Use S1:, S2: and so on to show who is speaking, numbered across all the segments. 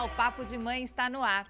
S1: O Papo de Mãe está no ar.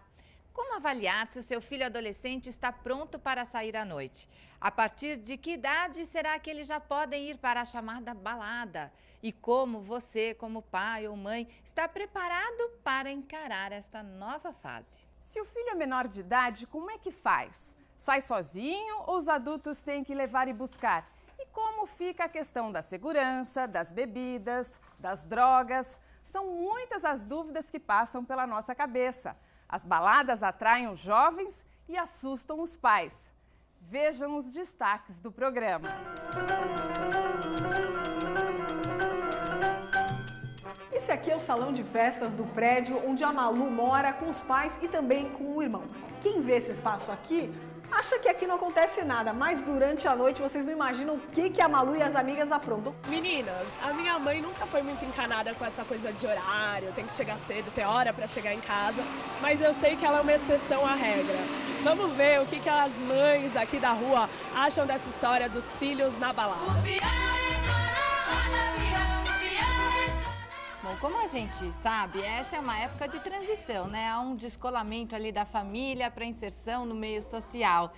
S1: Como avaliar se o seu filho adolescente está pronto para sair à noite? A partir de que idade será que eles já podem ir para a chamada balada? E como você, como pai ou mãe, está preparado para encarar esta nova fase?
S2: Se o filho é menor de idade, como é que faz? Sai sozinho ou os adultos têm que levar e buscar? E como fica a questão da segurança, das bebidas, das drogas? São muitas as dúvidas que passam pela nossa cabeça. As baladas atraem os jovens e assustam os pais. Vejam os destaques do programa.
S3: Esse aqui é o salão de festas do prédio onde a Malu mora com os pais e também com o irmão. Quem vê esse espaço aqui acha que aqui não acontece nada, mas durante a noite vocês não imaginam o que a Malu e as amigas aprontam.
S4: Meninas, a minha mãe nunca foi muito encanada com essa coisa de horário, tem que chegar cedo, ter hora para chegar em casa, mas eu sei que ela é uma exceção à regra. Vamos ver o que as mães aqui da rua acham dessa história dos filhos na balada.
S1: Bom, como a gente sabe, essa é uma época de transição, né? Há um descolamento ali da família para inserção no meio social.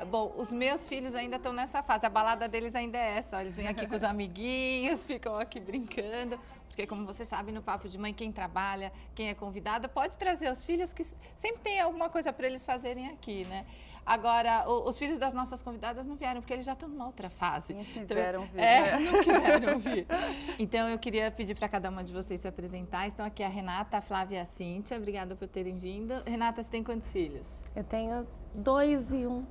S1: Bom, os meus filhos ainda estão nessa fase, a balada deles ainda é essa, eles vêm aqui com os amiguinhos, ficam aqui brincando, porque como você sabe, no Papo de Mãe, quem trabalha, quem é convidada, pode trazer os filhos, que sempre tem alguma coisa para eles fazerem aqui, né? Agora, os filhos das nossas convidadas não vieram, porque eles já estão numa outra fase.
S2: Não quiseram vir.
S1: Não quiseram vir. Então, eu queria pedir para cada uma de vocês se apresentar. Estão aqui a Renata, a Flávia e a Cíntia. Obrigada por terem vindo. Renata, você tem quantos filhos?
S5: Eu tenho 2 e 1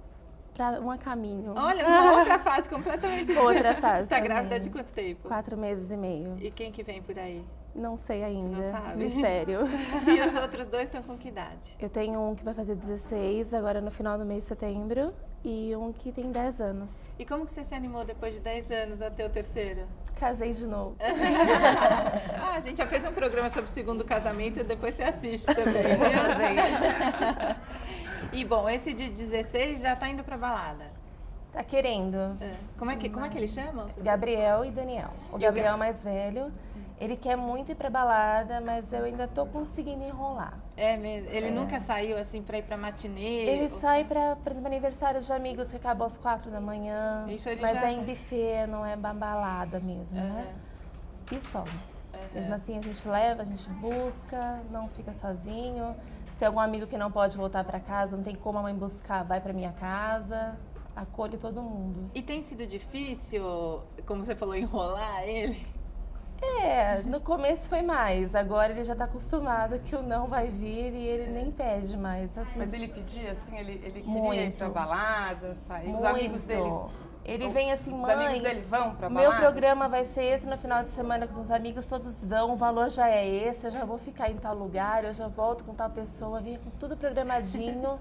S5: para um a caminho.
S1: Olha, uma outra fase completamente diferente.
S5: Outra fase.
S1: Você é
S5: também.
S1: grávida de quanto tempo?
S5: 4 meses e meio.
S1: E quem que vem por aí?
S5: Não sei ainda.
S1: Não sabe?
S5: Mistério.
S1: E os outros dois estão com que idade?
S5: Eu tenho um que vai fazer 16 agora no final do mês de setembro e um que tem 10 anos.
S1: E como que você se animou depois de 10 anos a ter o terceiro?
S5: Casei de novo.
S1: A gente já fez um programa sobre o segundo casamento e depois você assiste também, viu? E bom, esse de 16 já tá indo pra balada.
S5: Tá querendo.
S1: Como é que eles chamam?
S5: Gabriel e Daniel. O Gabriel é mais velho. Ele quer muito ir pra balada, mas eu ainda tô conseguindo enrolar.
S1: É mesmo? Ele nunca saiu assim pra ir pra matinê?
S5: Ele sai pra, por exemplo, aniversários de amigos que acabam às 4 da manhã.
S1: Isso ele
S5: mas
S1: já
S5: é em buffet, não é balada mesmo, né? E só. Mesmo assim a gente leva, a gente busca, não fica sozinho. Se tem algum amigo que não pode voltar pra casa, não tem como a mãe buscar, vai pra minha casa. Acolho todo mundo.
S1: E tem sido difícil, como você falou, enrolar ele?
S5: No começo foi mais, agora ele já tá acostumado que o não vai vir e ele nem pede mais. Assim.
S2: Mas ele pedia, assim, ele queria
S5: Muito.
S2: ir pra balada, sair.
S5: Muito.
S2: Os amigos deles...
S5: Ele vem assim,
S2: Os
S5: mãe,
S2: amigos dele vão pra
S5: meu
S2: balada?
S5: programa vai ser esse no final de semana com os amigos, todos vão, o valor já é esse, eu já vou ficar em tal lugar, eu já volto com tal pessoa, vinha com tudo programadinho.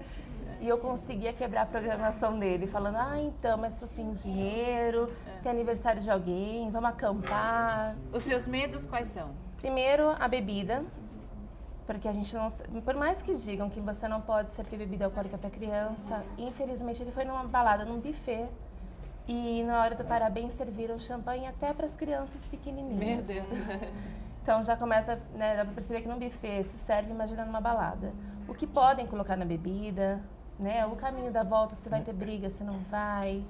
S5: E eu conseguia quebrar a programação dele, falando, então, mas estou sem dinheiro, tem aniversário de alguém, vamos acampar.
S1: Os seus medos quais são?
S5: Primeiro, a bebida, porque a gente não... Por mais que digam que você não pode servir bebida alcoólica para criança, infelizmente ele foi numa balada, num buffet, e na hora do parabéns serviram champanhe até para as crianças pequenininhas.
S1: Meu Deus.
S5: Então já começa, né, dá para perceber que num buffet se serve, imagina numa balada. O que podem colocar na bebida, né? O caminho da volta, se vai ter briga, se não vai.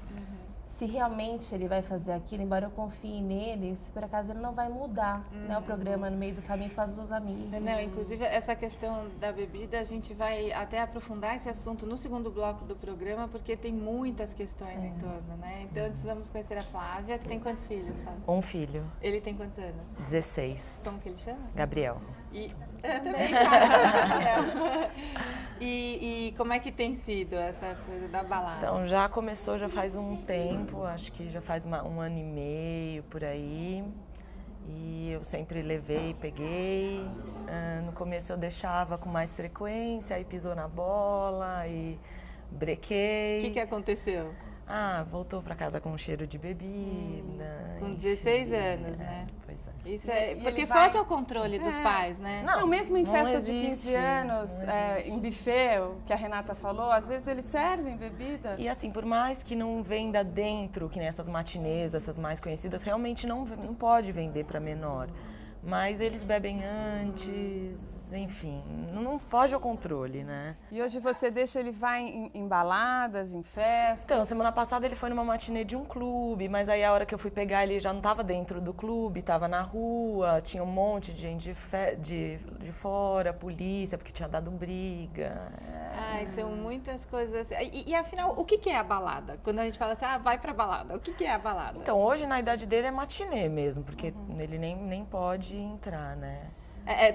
S5: Se realmente ele vai fazer aquilo, embora eu confie nele, se por acaso ele não vai mudar né, o programa no meio do caminho por causa dos amigos.
S1: Não, inclusive essa questão da bebida, a gente vai até aprofundar esse assunto no segundo bloco do programa, porque tem muitas questões em torno, né? Então antes vamos conhecer a Flávia, que tem quantos filhos, Flávia?
S6: Um filho.
S1: Ele tem quantos anos?
S6: 16.
S1: Como que ele chama?
S6: Gabriel.
S1: E eu também chamo Gabriel. E como é que tem sido essa coisa da balada?
S6: Então já começou, já faz um tempo, acho que já faz um ano e meio por aí. E eu sempre levei, peguei. No começo eu deixava com mais frequência, aí pisou na bola, aí brequei.
S1: O que aconteceu?
S6: Voltou pra casa com um cheiro de bebida.
S1: Com 16 anos, né?
S6: Pois é.
S1: Isso é porque
S2: vai...
S1: foge ao controle dos pais, né?
S2: Não, mesmo em
S6: não
S2: festa de
S6: existe,
S2: 15 anos,
S6: não existe.
S2: em buffet, o que a Renata falou, às vezes eles servem bebida.
S6: E assim, por mais que não venda dentro, que nessas matinês, essas mais conhecidas, realmente não pode vender para menor. Mas eles bebem antes, enfim, não foge ao controle, né?
S2: E hoje você deixa ele vai em baladas, em festas?
S6: Então, semana passada ele foi numa matinê de um clube, mas aí a hora que eu fui pegar ele já não estava dentro do clube, estava na rua, tinha um monte de gente de fora, polícia, porque tinha dado briga.
S1: Ai, são muitas coisas. E afinal, o que é a balada? Quando a gente fala assim, vai pra balada, o que é a balada?
S6: Então, hoje na idade dele é matinê mesmo, porque ele nem pode entrar, né?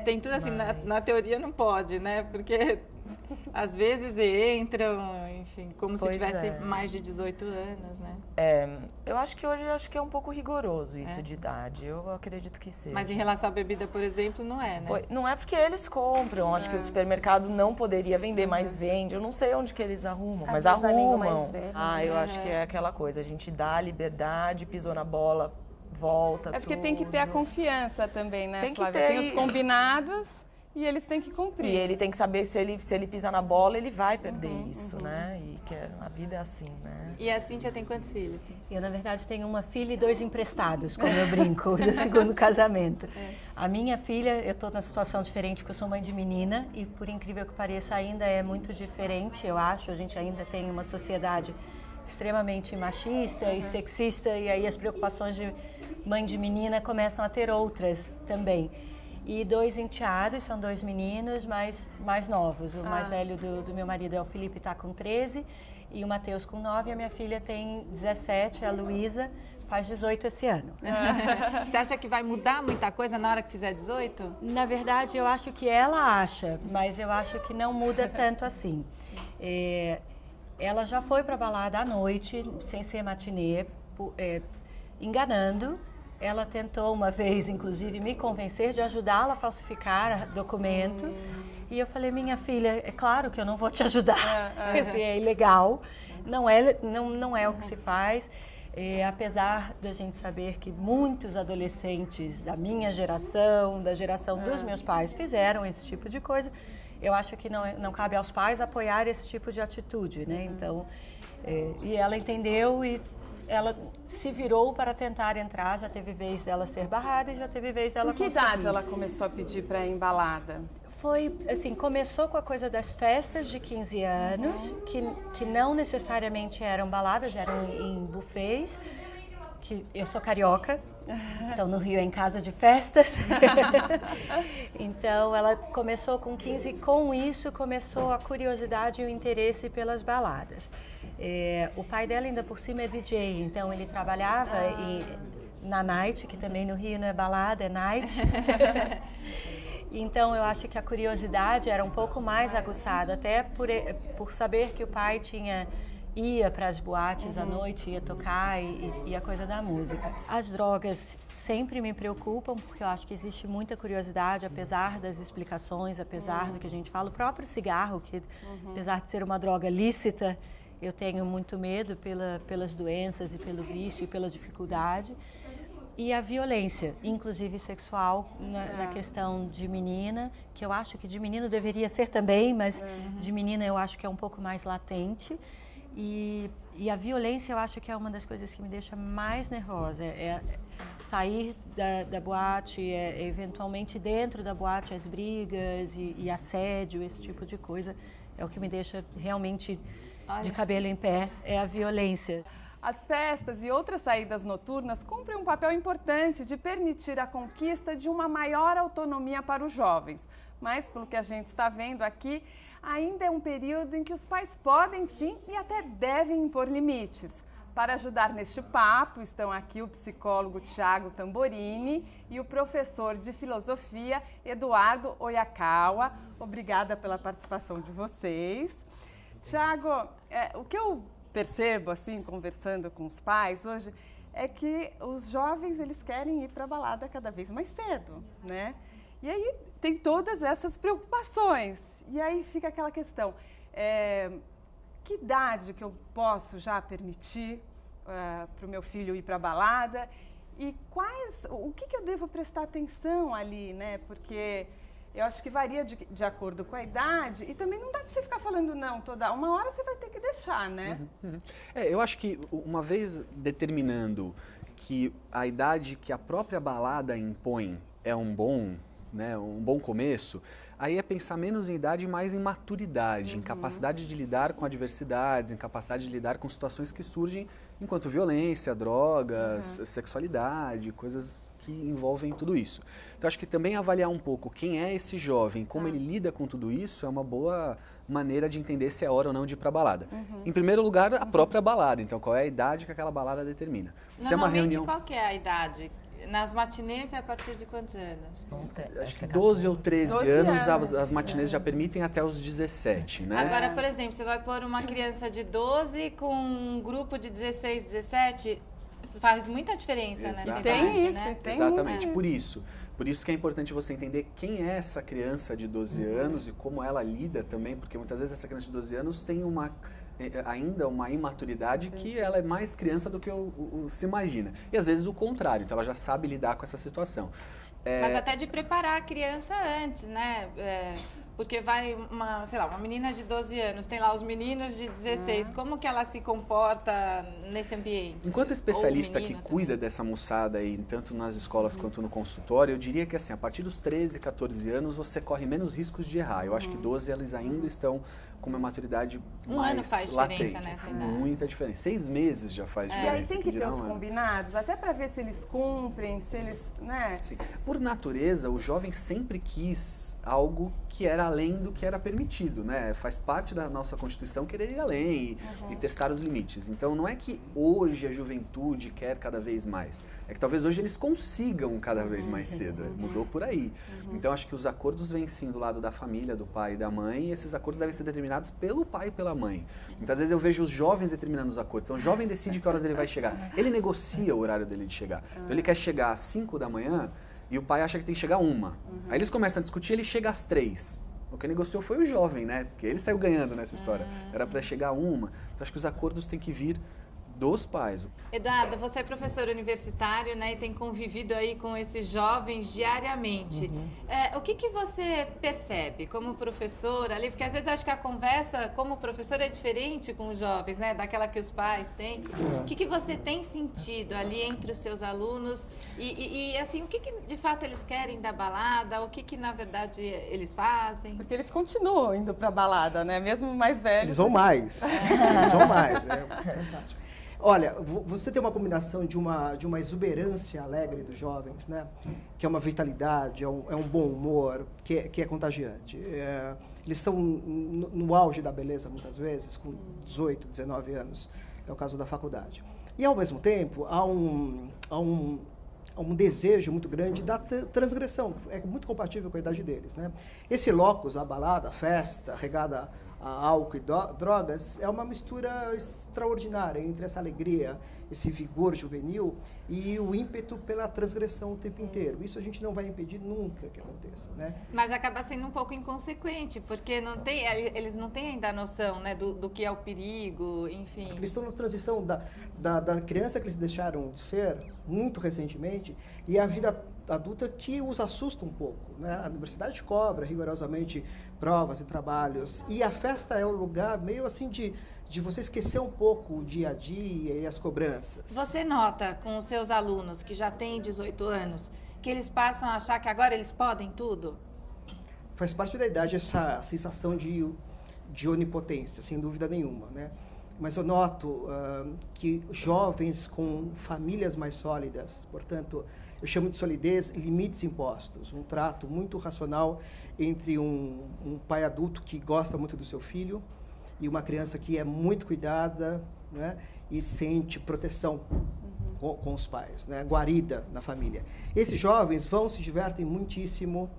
S1: Tem tudo assim, na teoria não pode, né? Porque às vezes entram, enfim, como se tivesse mais de 18 anos, né?
S6: Eu acho que hoje é um pouco rigoroso isso de idade, eu acredito que seja.
S1: Mas em relação à bebida, por exemplo, não é, né?
S6: Não é porque eles compram, acho que o supermercado não poderia vender, mas vende. Eu não sei onde que eles arrumam, mas arrumam. Eu acho que é aquela coisa, a gente dá a liberdade, pisou na bola, volta.
S2: É porque tem que ter a confiança também, né,
S6: tem
S2: Flávia? Tem os combinados e eles têm que cumprir.
S6: E ele tem que saber se ele pisar na bola, ele vai perder isso, né? E que a vida é assim, né?
S1: E a Cíntia tem quantos filhos, Cíntia?
S7: Eu, na verdade, tenho uma filha e 2 emprestados, como eu brinco, do segundo casamento. A minha filha, eu estou na situação diferente, porque eu sou mãe de menina e, por incrível que pareça, ainda é muito diferente, eu acho. A gente ainda tem uma sociedade extremamente machista e sexista, e aí as preocupações de mãe de menina começam a ter outras também. E 2 enteados, são 2 meninos mais novos. O mais velho do meu marido é o Felipe, está com 13, e o Matheus com 9, e a minha filha tem 17, a Luísa, faz 18 esse ano.
S1: Você acha que vai mudar muita coisa na hora que fizer 18?
S7: Na verdade, eu acho que ela acha, mas eu acho que não muda tanto assim. Ela já foi para balada à noite, sem ser matinê, enganando. Ela tentou uma vez, inclusive, me convencer de ajudá-la a falsificar documento. E eu falei, minha filha, é claro que eu não vou te ajudar, é ilegal, não é o que se faz. Apesar da gente saber que muitos adolescentes da minha geração, da geração dos meus pais, fizeram esse tipo de coisa, eu acho que não cabe aos pais apoiar esse tipo de atitude, né? Então, e ela entendeu e ela se virou para tentar entrar, já teve vez dela ser barrada e já teve vez dela conseguir.
S2: Que idade ela começou a pedir para ir em balada?
S7: Foi, assim, começou com a coisa das festas de 15 anos, que não necessariamente eram baladas, eram em buffets, que eu sou carioca, então no Rio é em casa de festas. Então ela começou com 15 e com isso começou a curiosidade e o interesse pelas baladas. O pai dela ainda por cima é DJ, então ele trabalhava na night, que também no Rio não é balada, é night. Então eu acho que a curiosidade era um pouco mais aguçada, até por saber que o pai ia para as boates à noite, ia tocar e a coisa da música. As drogas sempre me preocupam, porque eu acho que existe muita curiosidade, apesar das explicações, apesar do que a gente fala. O próprio cigarro, que apesar de ser uma droga lícita, eu tenho muito medo pelas doenças e pelo vício e pela dificuldade. E a violência, inclusive sexual, na questão de menina, que eu acho que de menino deveria ser também, mas de menina eu acho que é um pouco mais latente. E a violência eu acho que é uma das coisas que me deixa mais nervosa. Sair da boate, eventualmente dentro da boate as brigas e assédio, esse tipo de coisa, é o que me deixa realmente de cabelo em pé, é a violência.
S2: As festas e outras saídas noturnas cumprem um papel importante de permitir a conquista de uma maior autonomia para os jovens. Mas, pelo que a gente está vendo aqui, ainda é um período em que os pais podem sim e até devem impor limites. Para ajudar neste papo, estão aqui o psicólogo Thiago Tamborini e o professor de filosofia Eduardo Oyakawa. Obrigada pela participação de vocês. Thiago, o que eu percebo, assim, conversando com os pais hoje, é que os jovens, eles querem ir para a balada cada vez mais cedo, né? E aí tem todas essas preocupações. E aí fica aquela questão, que idade que eu posso já permitir para o meu filho ir para a balada? E o que eu devo prestar atenção ali, né? Porque eu acho que varia de acordo com a idade e também não dá para você ficar falando não uma hora você vai ter que deixar, né?
S8: Eu acho que uma vez determinando que a idade que a própria balada impõe é um bom, né, um bom começo, aí é pensar menos em idade e mais em maturidade, em capacidade de lidar com adversidades, em capacidade de lidar com situações que surgem enquanto violência, drogas, sexualidade, coisas que envolvem tudo isso. Então, acho que também avaliar um pouco quem é esse jovem, como ele lida com tudo isso, é uma boa maneira de entender se é hora ou não de ir para a balada. Em primeiro lugar, a própria balada. Então, qual é a idade que aquela balada determina? Se é uma reunião...
S1: qual que é a idade? Nas matinês é a partir de quantos anos?
S8: Acho que 12 ou 13
S2: 12
S8: anos,
S2: anos.
S8: as matinês já permitem até os 17, né?
S1: Agora, por exemplo, você vai pôr uma criança de 12 com um grupo de 16, 17, faz muita diferença nessa idade,
S2: Tem isso,
S1: né?
S2: tem
S8: Exatamente,
S2: muito.
S8: por isso que é importante você entender quem é essa criança de 12 anos e como ela lida também, porque muitas vezes essa criança de 12 anos tem ainda uma imaturidade que ela é mais criança do que se imagina. E às vezes o contrário, então ela já sabe lidar com essa situação.
S1: Mas até de preparar a criança antes, né? Porque vai uma menina de 12 anos, tem lá os meninos de 16, como que ela se comporta nesse ambiente?
S8: Enquanto especialista
S1: Ou o
S8: que
S1: menino
S8: cuida dessa moçada aí, tanto nas escolas quanto no consultório, eu diria que assim, a partir dos 13, 14 anos, você corre menos riscos de errar. Eu acho que 12 eles ainda estão com uma maturidade
S1: Um
S8: mais
S1: ano faz
S8: latente.
S1: diferença nessa idade.
S8: Muita diferença. 6 meses já faz
S2: E
S8: diferença.
S2: aí tem que ter
S8: dirá
S2: os
S8: um ano.
S2: combinados, até para ver se eles cumprem, se eles, né?
S8: Sim. Por natureza, o jovem sempre quis algo que era além do que era permitido, né? Faz parte da nossa Constituição querer ir além e testar os limites. Então, não é que hoje a juventude quer cada vez mais. É que talvez hoje eles consigam cada vez mais cedo. Mudou por aí. Então, acho que os acordos vêm sim do lado da família, do pai e da mãe, e esses acordos devem ser determinados pelo pai e pela mãe. Muitas vezes eu vejo os jovens determinando os acordos. Então, o jovem decide que horas ele vai chegar. Ele negocia o horário dele de chegar. Então, ele quer chegar às 5 da manhã e o pai acha que tem que chegar 1. Aí eles começam a discutir, ele chega às 3. O que negociou foi o jovem, né? Porque ele saiu ganhando nessa história. Era para chegar a 1. Então, acho que os acordos têm que vir dos pais.
S1: Eduardo, você é professor universitário, né, e tem convivido aí com esses jovens diariamente. O que você percebe como professor ali? Porque às vezes acho que a conversa como professor é diferente com os jovens, né, daquela que os pais têm. O que você tem sentido ali entre os seus alunos e assim, o que de fato eles querem da balada? O que na verdade eles fazem?
S2: Porque eles continuam indo pra balada, né? Mesmo mais velhos.
S9: Eles vão mais. Eles vão mais. É fantástico. Olha, você tem uma combinação de uma exuberância alegre dos jovens, né? Que é uma vitalidade, é um bom humor, que é contagiante. Eles estão no auge da beleza, muitas vezes, com 18, 19 anos. É o caso da faculdade. E, ao mesmo tempo, há um desejo muito grande da transgressão, é muito compatível com a idade deles, né? Esse locus, a balada, a festa, regada a álcool e drogas, é uma mistura extraordinária entre essa alegria, esse vigor juvenil e o ímpeto pela transgressão o tempo inteiro. Isso a gente não vai impedir nunca que aconteça, né?
S1: Mas acaba sendo um pouco inconsequente, porque eles não têm ainda a noção, né, do que é o perigo, enfim.
S9: Eles estão na transição da criança que eles deixaram de ser muito recentemente e a vida adulta que os assusta um pouco, né? A universidade cobra rigorosamente provas e trabalhos e a festa é um lugar meio assim de você esquecer um pouco o dia a dia e as cobranças.
S1: Você nota com os seus alunos que já têm 18 anos que eles passam a achar que agora eles podem tudo?
S9: Faz parte da idade essa sensação de onipotência, sem dúvida nenhuma, né? Mas eu noto que jovens com famílias mais sólidas, portanto, eu chamo de solidez, limites impostos, um trato muito racional entre um pai adulto que gosta muito do seu filho e uma criança que é muito cuidada, né, e sente proteção com os pais, né, guarida na família. Esses jovens se divertem muitíssimo,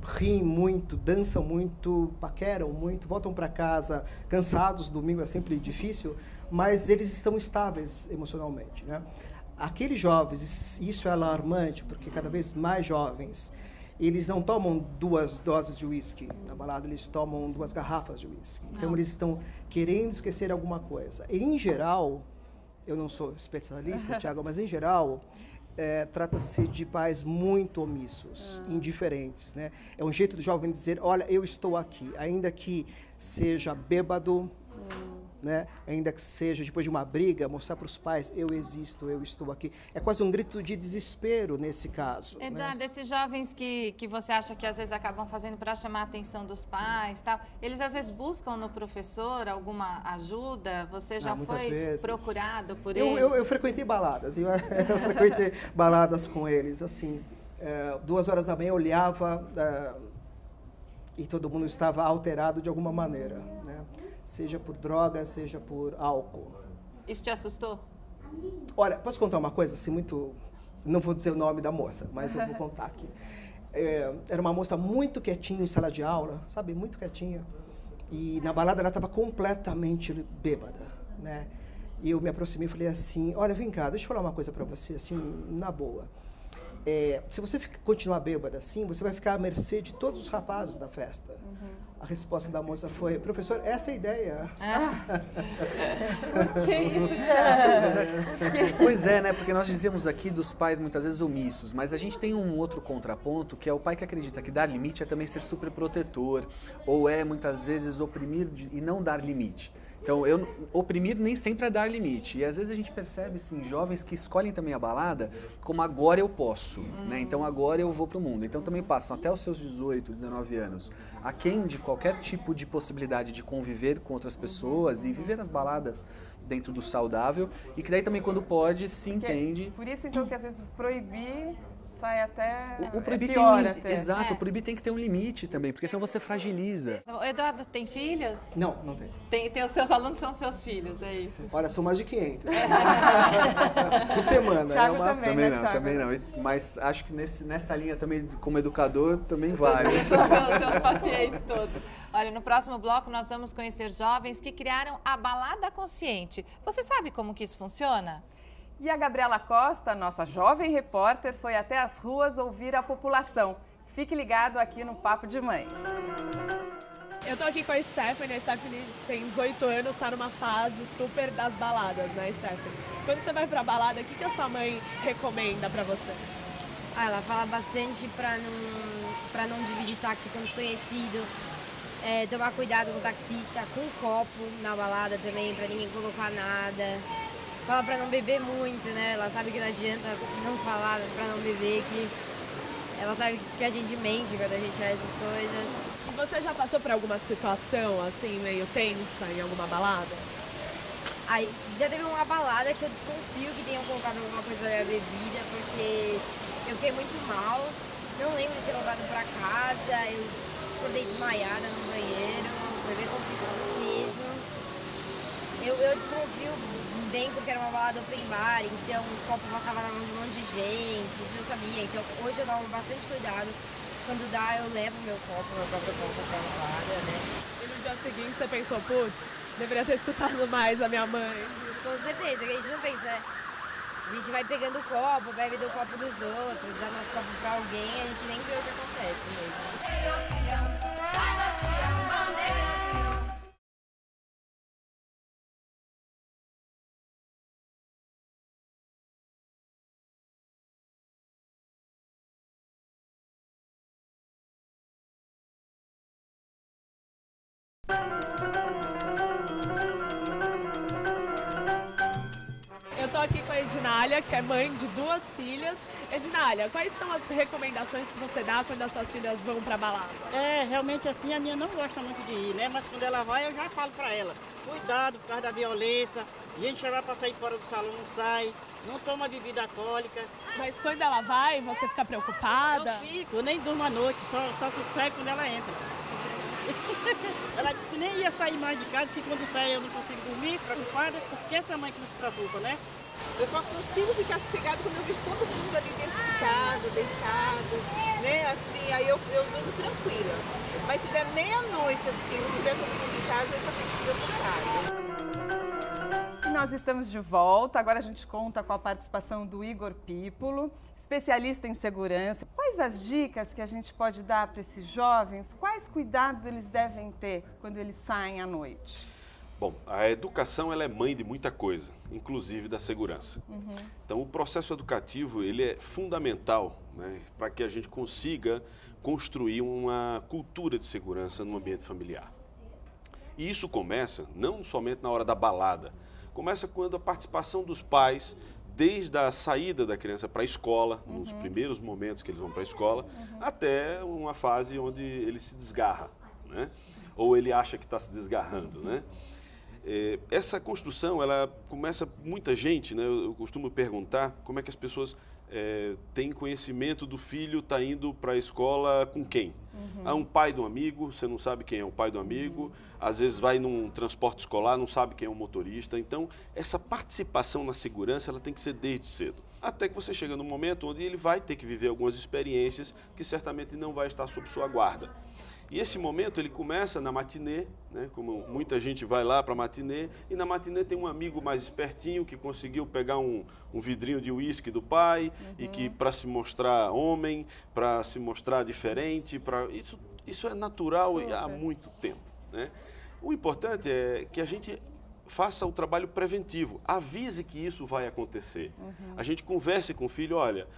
S9: riem muito, dançam muito, paqueram muito, voltam para casa cansados, domingo é sempre difícil, mas eles estão estáveis emocionalmente, né? Aqueles jovens, isso é alarmante, porque cada vez mais jovens, eles não tomam 2 doses de uísque na balada, eles tomam 2 garrafas de uísque. Então, eles estão querendo esquecer alguma coisa. E, em geral, eu não sou especialista, Thiago, mas, em geral, trata-se de pais muito omissos, indiferentes, né? É um jeito do jovem dizer, olha, eu estou aqui, ainda que seja bêbado, né? Ainda que seja depois de uma briga, mostrar para os pais, eu existo, eu estou aqui. É quase um grito de desespero nesse caso.
S1: Eduardo, esses jovens que você acha que às vezes acabam fazendo para chamar a atenção dos pais, tal, eles às vezes buscam no professor alguma ajuda? Você já foi procurado por eles?
S9: Eu frequentei baladas, eu frequentei baladas com eles, assim, 2 horas da manhã eu olhava e todo mundo estava alterado de alguma maneira, né? Seja por droga, seja por álcool.
S1: Isso te assustou?
S9: Olha, posso contar uma coisa assim muito... Não vou dizer o nome da moça, mas eu vou contar aqui. Era uma moça muito quietinha em sala de aula, sabe? Muito quietinha. E na balada ela estava completamente bêbada, né? E eu me aproximei e falei assim, olha, vem cá, deixa eu falar uma coisa para você, assim, na boa. Se você continuar bêbada assim, você vai ficar à mercê de todos os rapazes da festa. A resposta da moça foi, professor, essa é a ideia.
S2: Por que isso, Thiago?
S8: Pois é, né? Porque nós dizemos aqui dos pais muitas vezes omissos, mas a gente tem um outro contraponto, que é o pai que acredita que dar limite é também ser super protetor, ou é muitas vezes oprimir e não dar limite. Então, oprimir nem sempre é dar limite. E às vezes a gente percebe, sim, jovens que escolhem também a balada como agora eu posso, né? Então agora eu vou pro mundo. Então também passam até os seus 18, 19 anos, aquém de qualquer tipo de possibilidade de conviver com outras pessoas e viver as baladas dentro do saudável. E que daí também quando pode, se entende...
S2: Por isso então que às vezes proibir... sai até
S8: o proibir
S2: pior
S8: tem
S2: até.
S8: Exato, o proibir tem que ter um limite também, porque senão você fragiliza.
S1: Eduardo, tem filhos?
S9: Não, não tem.
S1: Tem os seus alunos são seus filhos, é isso?
S9: Olha, são mais de 500. Por semana.
S2: Thiago também,
S8: Também não. Mas acho que nessa linha também, como educador, também vale.
S1: São seus pacientes todos. Olha, no próximo bloco nós vamos conhecer jovens que criaram a balada consciente. Você sabe como que isso funciona?
S2: E a Gabriela Costa, nossa jovem repórter, foi até as ruas ouvir a população. Fique ligado aqui no Papo de Mãe.
S4: Eu tô aqui com a Stephanie tem 18 anos, está numa fase super das baladas, né, Stephanie? Quando você vai pra balada, o que a sua mãe recomenda pra você?
S10: Ela fala bastante pra não dividir táxi com desconhecido, tomar cuidado com o taxista, com o copo na balada também, pra ninguém colocar nada. Fala pra não beber muito, né? Ela sabe que não adianta não falar pra não beber, que ela sabe que a gente mente quando a gente faz essas coisas.
S4: E você já passou por alguma situação, assim, meio tensa em alguma balada?
S10: Aí, já teve uma balada que eu desconfio que tenham colocado alguma coisa na minha bebida, porque eu fiquei muito mal, não lembro de ter voltado pra casa, eu acordei desmaiada no banheiro, foi bem complicado mesmo. Eu desconfio bem porque era uma balada open bar, então o copo passava na mão de um monte de gente, a gente não sabia. Então hoje eu tomo bastante cuidado. Quando dá, eu levo meu próprio copo pra balada, né?
S4: E no dia seguinte você pensou, putz, deveria ter escutado mais a minha mãe.
S10: Com certeza, que a gente não pensa, né? A gente vai pegando o copo, bebe do copo dos outros, dá nosso copo pra alguém, a gente nem vê o que acontece mesmo.
S4: Eu tô aqui com a Ednália, que é mãe de 2 filhas. Ednália, quais são as recomendações que você dá quando as suas filhas vão pra balada?
S11: Realmente assim, a minha não gosta muito de ir, né? Mas quando ela vai, eu já falo pra ela. Cuidado por causa da violência, a gente chamar pra sair fora do salão, não sai, não toma bebida alcoólica.
S4: Mas quando ela vai, você fica preocupada?
S11: Eu fico, eu nem durmo à noite, só sossego quando ela entra. Ela disse que nem ia sair mais de casa, que quando sai eu não consigo dormir, preocupada, porque essa mãe que não se preocupa, né?
S12: Eu só consigo ficar sossegada quando eu vejo todo mundo ali dentro de casa, deitado, né? Assim, aí eu durmo tranquila. Mas se der meia-noite, assim, não tiver todo mundo em casa, eu já fico preocupada.
S2: E nós estamos de volta, agora a gente conta com a participação do Igor Pípolo, especialista em segurança. Quais as dicas que a gente pode dar para esses jovens? Quais cuidados eles devem ter quando eles saem à noite?
S13: Bom, a educação ela é mãe de muita coisa, inclusive da segurança. Então, o processo educativo ele é fundamental, né, para que a gente consiga construir uma cultura de segurança no ambiente familiar. E isso começa não somente na hora da balada, começa quando a participação dos pais, desde a saída da criança para a escola, nos primeiros momentos que eles vão para a escola, até uma fase onde ele se desgarra, né? Ou ele acha que está se desgarrando, né? Essa construção, ela começa, muita gente, né? Eu costumo perguntar como é que as pessoas têm conhecimento do filho está indo para a escola com quem? Um pai de um amigo, você não sabe quem é o pai do amigo, às vezes vai num transporte escolar, não sabe quem é o motorista. Então, essa participação na segurança, ela tem que ser desde cedo. Até que você chega num momento onde ele vai ter que viver algumas experiências que certamente não vai estar sob sua guarda. E esse momento ele começa na matinê, né? Como muita gente vai lá para a matinê, e na matinê tem um amigo mais espertinho que conseguiu pegar um vidrinho de uísque do pai e que para se mostrar homem, para se mostrar diferente, isso é natural há muito tempo, né? O importante é que a gente faça o trabalho preventivo, avise que isso vai acontecer. A gente converse com o filho, olha,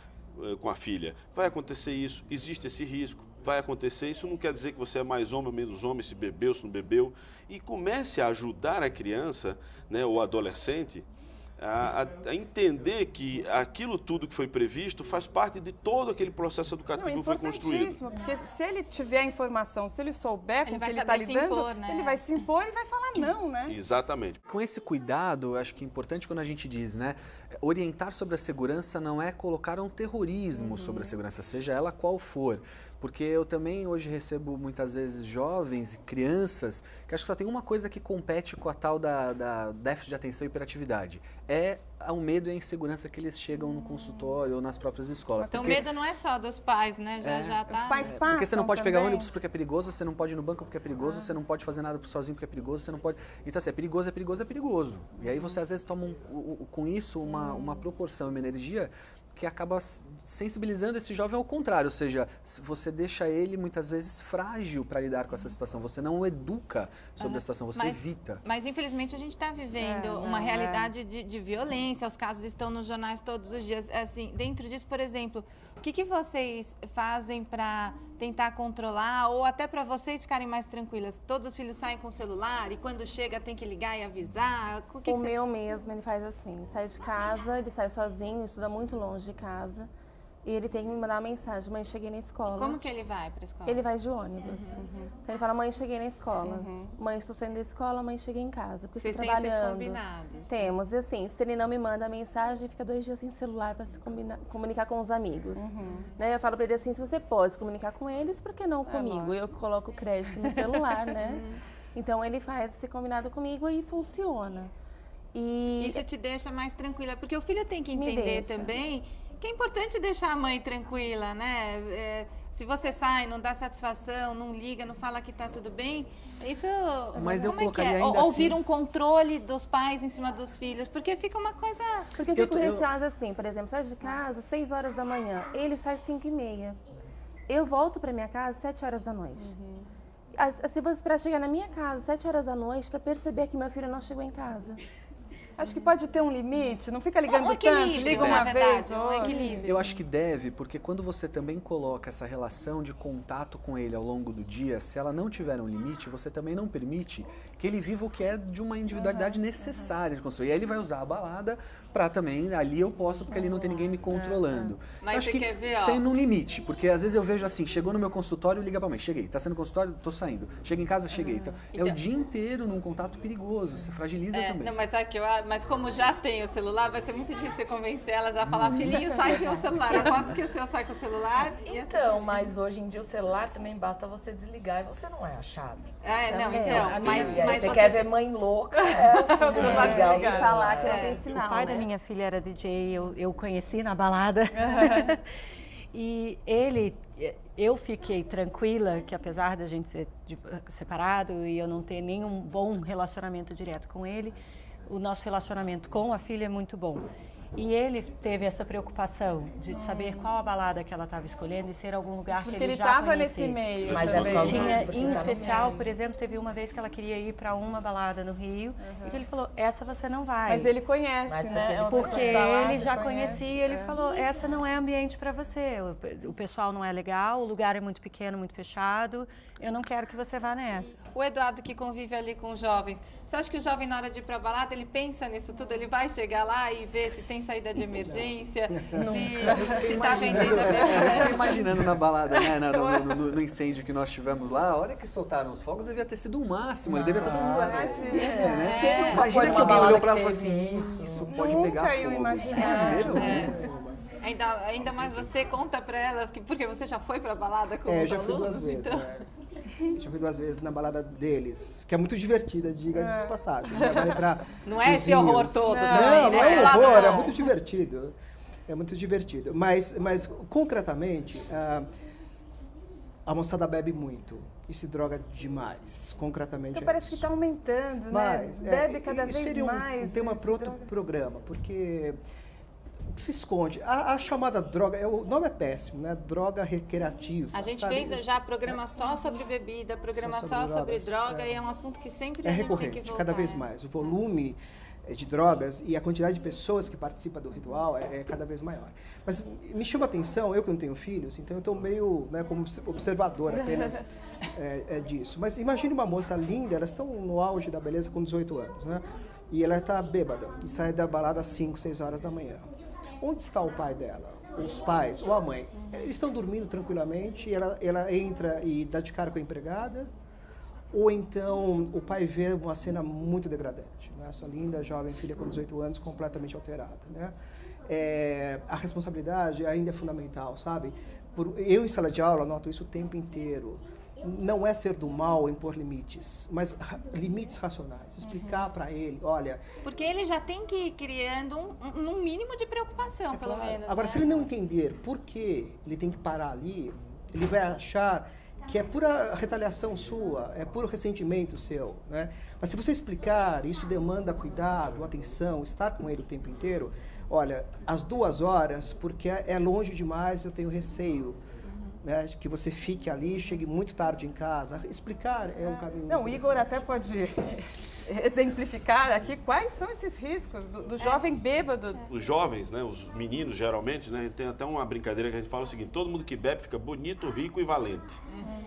S13: com a filha, vai acontecer isso, existe esse risco, vai acontecer, isso não quer dizer que você é mais homem ou menos homem, se bebeu, se não bebeu, e comece a ajudar a criança, né, ou adolescente, a entender que aquilo tudo que foi previsto faz parte de todo aquele processo educativo que foi construído.
S2: Porque se ele tiver a informação, se ele souber com o que ele está lidando, ele vai se impor e vai falar não, né?
S13: Exatamente.
S8: Com esse cuidado, acho que é importante quando a gente diz, né, orientar sobre a segurança não é colocar um terrorismo sobre a segurança, seja ela qual for. Porque eu também hoje recebo muitas vezes jovens e crianças que acho que só tem uma coisa que compete com a tal da déficit de atenção e hiperatividade. É o medo e a insegurança que eles chegam no consultório ou nas próprias escolas.
S1: Então o medo não é só dos pais, né? Já tá.
S2: Os pais passam
S8: porque você não pode pegar
S2: também.
S8: ônibus porque é perigoso, você não pode ir no banco porque é perigoso, você não pode fazer nada sozinho porque é perigoso, você não pode... Então assim, é perigoso, é perigoso, é perigoso. E aí você às vezes toma com isso uma proporção, uma energia que acaba sensibilizando esse jovem ao contrário, ou seja, você deixa ele muitas vezes frágil para lidar com essa situação, você não o educa sobre a situação, você evita.
S1: Mas infelizmente a gente está vivendo uma realidade de violência, os casos estão nos jornais todos os dias. Assim, dentro disso, por exemplo, o que vocês fazem para tentar controlar ou até para vocês ficarem mais tranquilas? Todos os filhos saem com o celular e quando chega tem que ligar e avisar?
S5: O meu mesmo, ele faz assim, sai de casa, ele sai sozinho, estuda muito longe de casa e ele tem que me mandar uma mensagem, mãe, cheguei na escola.
S1: Como que ele vai para a escola?
S5: Ele vai de ônibus. Então ele fala, mãe, cheguei na escola. Mãe, estou saindo da escola, mãe, cheguei em casa. Porque
S1: vocês
S5: estou
S1: têm
S5: trabalhando.
S1: esses combinados?
S5: Temos, e assim, se ele não me manda a mensagem, fica 2 dias sem celular para se comunicar com os amigos. Né? Eu falo para ele assim, se você pode se comunicar com eles, por que não comigo? Eu coloco o crédito no celular, né? Então ele faz esse combinado comigo e funciona. E
S1: isso te deixa mais tranquila, porque o filho tem que entender também que é importante deixar a mãe tranquila, né? Se você sai, não dá satisfação, não liga, não fala que tá tudo bem, isso...
S8: Mas eu colocaria
S1: ainda
S8: assim...
S1: Ouvir um controle dos pais em cima dos filhos, porque fica uma coisa...
S5: Porque eu fico receosa assim, por exemplo, sai de casa 6 horas da manhã, ele sai 5h30. Eu volto para minha casa 7 horas da noite. Se você para chegar na minha casa 7 horas da noite, para perceber que meu filho não chegou em casa.
S2: Acho que pode ter um limite, não fica ligando tanto, liga uma vez.
S1: Equilíbrio.
S8: Eu acho que deve, porque quando você também coloca essa relação de contato com ele ao longo do dia, se ela não tiver um limite, você também não permite que ele viva o que é de uma individualidade necessária de construir. E aí ele vai usar a balada para também, ali eu posso, porque ali não tem ninguém me controlando.
S1: Mas
S8: eu acho que
S1: quer ver,
S8: sem um limite, porque às vezes eu vejo assim, chegou no meu consultório, liga pra mãe, cheguei, tá sendo consultório, tô saindo. Chega em casa, cheguei. Então, é o dia inteiro num contato perigoso, você fragiliza também.
S1: Não, mas sabe que mas como já tem o celular, vai ser muito difícil você convencer elas a falar, filhinho, sai sem o celular. Eu posso que o seu sai com o celular.
S6: Então, mas hoje em dia o celular também basta você desligar e você não é achado.
S1: Mas
S6: você quer ver mãe louca, o celular desligado.
S5: Falar que não tem sinal,
S7: o pai da minha filha era DJ, eu conheci na balada. E eu fiquei tranquila que apesar da gente ser separado e eu não ter nenhum bom relacionamento direto com ele, o nosso relacionamento com a filha é muito bom. E ele teve essa preocupação de saber qual a balada que ela estava escolhendo e ser algum lugar que ele já
S2: estava
S7: conhecesse.
S2: nesse meio.
S6: Mas
S2: também.
S7: Tinha, em especial, por exemplo, teve uma vez que ela queria ir para uma balada no Rio e que ele falou, essa você não vai.
S2: Mas ele conhece,
S6: Mas
S2: né? É uma
S7: Porque
S2: pessoa da balada,
S7: ele já
S2: conhece.
S7: conhecia, ele falou, essa não é ambiente para você, o pessoal não é legal, o lugar é muito pequeno, muito fechado, eu não quero que você vá nessa.
S1: O Eduardo que convive ali com os jovens, você acha que o jovem na hora de ir pra balada, ele pensa nisso tudo? Ele vai chegar lá e ver se tem saída de emergência, se tá vendendo a
S8: Eu
S1: bebida?
S8: fico imaginando na balada, né, no incêndio que nós tivemos lá, a hora que soltaram os fogos devia ter sido o máximo, ele devia estar todo mundo... né? Imagina que alguém olhou pra ela e falou assim, isso pode pegar fogo.
S2: Eu imaginar.
S1: Ainda mais você conta pra elas, porque você já foi pra balada com os
S9: já fui
S1: alunos?
S9: 2 vezes.
S1: Então...
S9: Já fui 2 vezes na balada deles, que é muito divertida, diga-se de passagem. Vale pra
S1: não é esse horror todo também,
S9: não,
S1: né?
S9: não é horror, é muito divertido. É muito divertido. Mas concretamente, a moçada bebe muito e se droga demais. Concretamente
S2: parece que está aumentando, né? Bebe cada vez
S9: seria
S2: mais.
S9: Um tema para outro programa, porque... O que se esconde? A chamada droga, o nome é péssimo, né? Droga recreativa.
S1: A gente
S9: sabe?
S1: fez já programa só sobre bebida, programa só sobre droga, e é um assunto que sempre a gente tem que voltar.
S9: Cada vez mais. O volume de drogas e a quantidade de pessoas que participam do ritual é cada vez maior. Mas me chama a atenção, eu que não tenho filhos, então eu estou meio como observador apenas disso. Mas imagine uma moça linda, elas estão no auge da beleza com 18 anos, né? E ela está bêbada e sai da balada às 5, 6 horas da manhã. Onde está o pai dela? Os pais ou a mãe? Eles estão dormindo tranquilamente e ela entra e dá de cara com a empregada? Ou então o pai vê uma cena muito degradante, né? Sua linda, jovem filha com 18 anos, completamente alterada, né? A responsabilidade ainda é fundamental, sabe? Eu em sala de aula noto isso o tempo inteiro. Não é ser do mal impor limites, mas limites racionais. Explicar para ele, olha...
S1: Porque ele já tem que ir criando um mínimo de preocupação, pelo menos.
S9: Agora,
S1: né?
S9: se ele não entender por que ele tem que parar ali, ele vai achar que é pura retaliação sua, é puro ressentimento seu, né? Mas se você explicar, isso demanda cuidado, atenção, estar com ele o tempo inteiro, olha, às 2 horas, porque é longe demais, eu tenho receio. Né, que você fique ali, chegue muito tarde em casa. Explicar é um caminho.
S2: Não, o Igor até pode exemplificar aqui quais são esses riscos do jovem bêbado.
S13: Os jovens, né, os meninos geralmente, né, tem até uma brincadeira que a gente fala o seguinte: todo mundo que bebe fica bonito, rico e valente.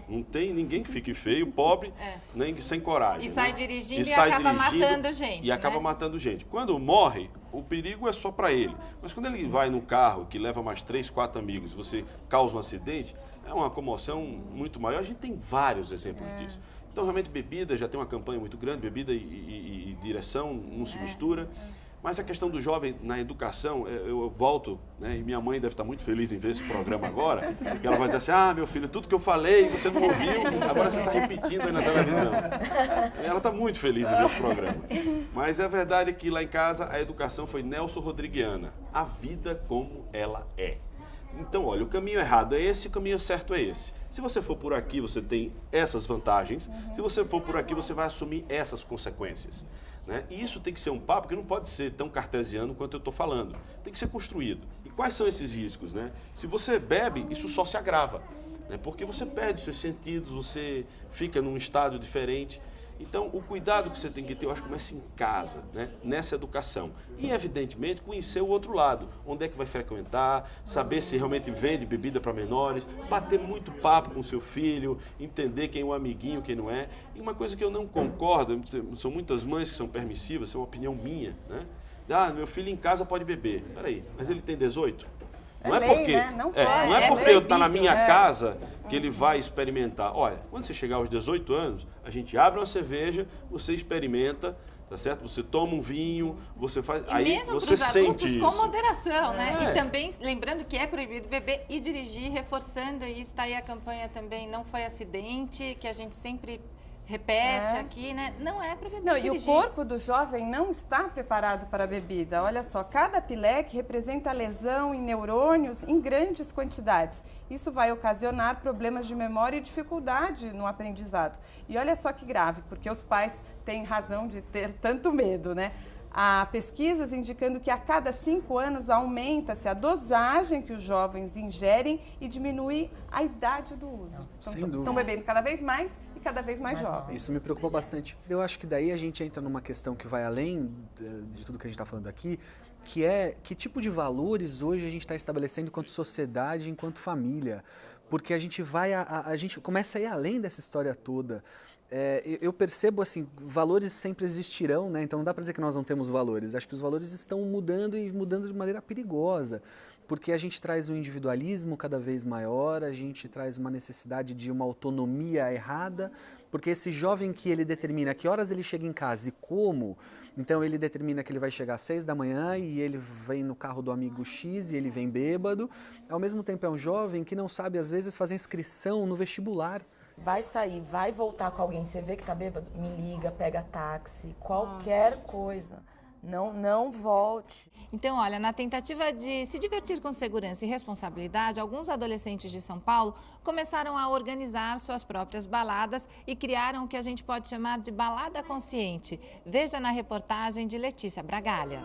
S13: Não tem ninguém que fique feio, pobre, nem sem coragem.
S1: E
S13: né?
S1: sai dirigindo e acaba matando gente.
S13: E acaba matando gente. Quando morre, o perigo é só para ele. Mas quando ele vai no carro, que leva mais 3, 4 amigos, você causa um acidente, é uma comoção muito maior. A gente tem vários exemplos disso. Então, realmente, bebida já tem uma campanha muito grande, bebida e direção não se mistura. Mas a questão do jovem na educação, eu volto, né, e minha mãe deve estar muito feliz em ver esse programa agora, porque ela vai dizer assim: meu filho, tudo que eu falei, você não ouviu, agora você está repetindo aí na televisão. Ela está muito feliz em ver esse programa. Mas a verdade é que lá em casa a educação foi Nelson-Rodriguiana, a vida como ela é. Então, olha, o caminho errado é esse, o caminho certo é esse. Se você for por aqui, você tem essas vantagens. Se você for por aqui, você vai assumir essas consequências. Né? E isso tem que ser um papo que não pode ser tão cartesiano quanto eu estou falando. Tem que ser construído. E quais são esses riscos? Né? Se você bebe, isso só se agrava. Né? Porque você perde os seus sentidos, você fica num estado diferente. Então, o cuidado que você tem que ter, eu acho que começa em casa, né? Nessa educação. E, evidentemente, conhecer o outro lado. Onde é que vai frequentar, saber se realmente vende bebida para menores, bater muito papo com o seu filho, entender quem é um amiguinho, quem não é. E uma coisa que eu não concordo, são muitas mães que são permissivas, isso é uma opinião minha, né? Meu filho em casa pode beber. Peraí, mas ele tem 18? Não é porque,
S2: né? Não
S13: é porque eu estou na minha casa que ele vai experimentar. Olha, quando você chegar aos 18 anos, a gente abre uma cerveja, você experimenta, tá certo? Você toma um vinho, você faz...
S1: E
S13: aí
S1: mesmo
S13: você
S1: pros
S13: sente
S1: adultos,
S13: isso.
S1: com moderação, né? E também, lembrando que é proibido beber e dirigir, reforçando isso, está aí a campanha também, não foi acidente, que a gente sempre repete aqui, né? Não é para beber.
S2: Não, e o corpo do jovem não está preparado para a bebida. Olha só, cada pileque representa lesão em neurônios em grandes quantidades. Isso vai ocasionar problemas de memória e dificuldade no aprendizado. E olha só que grave, porque os pais têm razão de ter tanto medo, né? Há pesquisas indicando que a cada 5 anos aumenta-se a dosagem que os jovens ingerem e diminui a idade do uso. Estão bebendo cada vez mais e cada vez mais jovens.
S8: Isso me preocupa bastante. Eu acho que daí a gente entra numa questão que vai além de tudo que a gente está falando aqui, que é que tipo de valores hoje a gente está estabelecendo enquanto sociedade, enquanto família. Porque a gente a gente começa a ir além dessa história toda. Eu percebo, assim, valores sempre existirão, né? Então não dá para dizer que nós não temos valores. Acho que os valores estão mudando e mudando de maneira perigosa. Porque a gente traz um individualismo cada vez maior, a gente traz uma necessidade de uma autonomia errada, porque esse jovem que ele determina que horas ele chega em casa e como, então ele determina que ele vai chegar às 6 da manhã e ele vem no carro do amigo X e ele vem bêbado. Ao mesmo tempo é um jovem que não sabe, às vezes, fazer inscrição no vestibular.
S6: Vai sair, vai voltar com alguém, você vê que tá bêbado, me liga, pega táxi, qualquer coisa. Não volte.
S1: Então, olha, na tentativa de se divertir com segurança e responsabilidade, alguns adolescentes de São Paulo começaram a organizar suas próprias baladas e criaram o que a gente pode chamar de balada consciente. Veja na reportagem de Letícia Bragalha.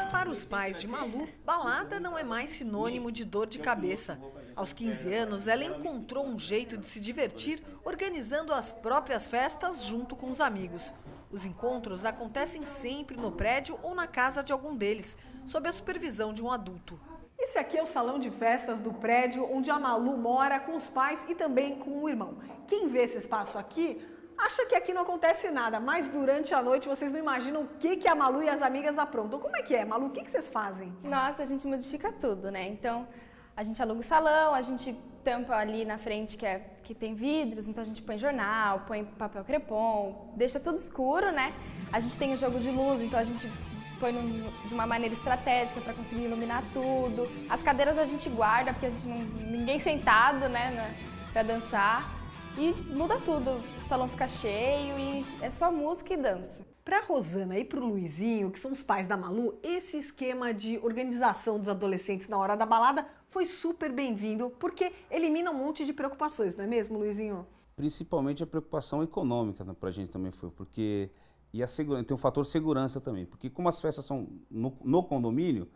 S3: Para os pais de Malu, balada não é mais sinônimo de dor de cabeça. Aos 15 anos, ela encontrou um jeito de se divertir organizando as próprias festas junto com os amigos. Os encontros acontecem sempre no prédio ou na casa de algum deles, sob a supervisão de um adulto. Esse aqui é o salão de festas do prédio onde a Malu mora com os pais e também com o irmão. Quem vê esse espaço aqui acha que aqui não acontece nada, mas durante a noite vocês não imaginam o que a Malu e as amigas aprontam. Como é que é, Malu? O que vocês fazem?
S14: Nossa, a gente modifica tudo, né? Então, a gente aluga o salão, a gente tampa ali na frente que tem vidros, então a gente põe jornal, põe papel crepom, deixa tudo escuro, né? A gente tem o jogo de luz, então a gente põe de uma maneira estratégica para conseguir iluminar tudo. As cadeiras a gente guarda, porque a gente ninguém sentado, né, para dançar. E muda tudo, o salão fica cheio e é só música e dança.
S3: Para a Rosana e para o Luizinho, que são os pais da Malu, esse esquema de organização dos adolescentes na hora da balada foi super bem-vindo, porque elimina um monte de preocupações, não é mesmo, Luizinho?
S15: Principalmente a preocupação econômica, né, para a gente também foi, porque e a segurança, tem um fator segurança também, porque como as festas são no condomínio,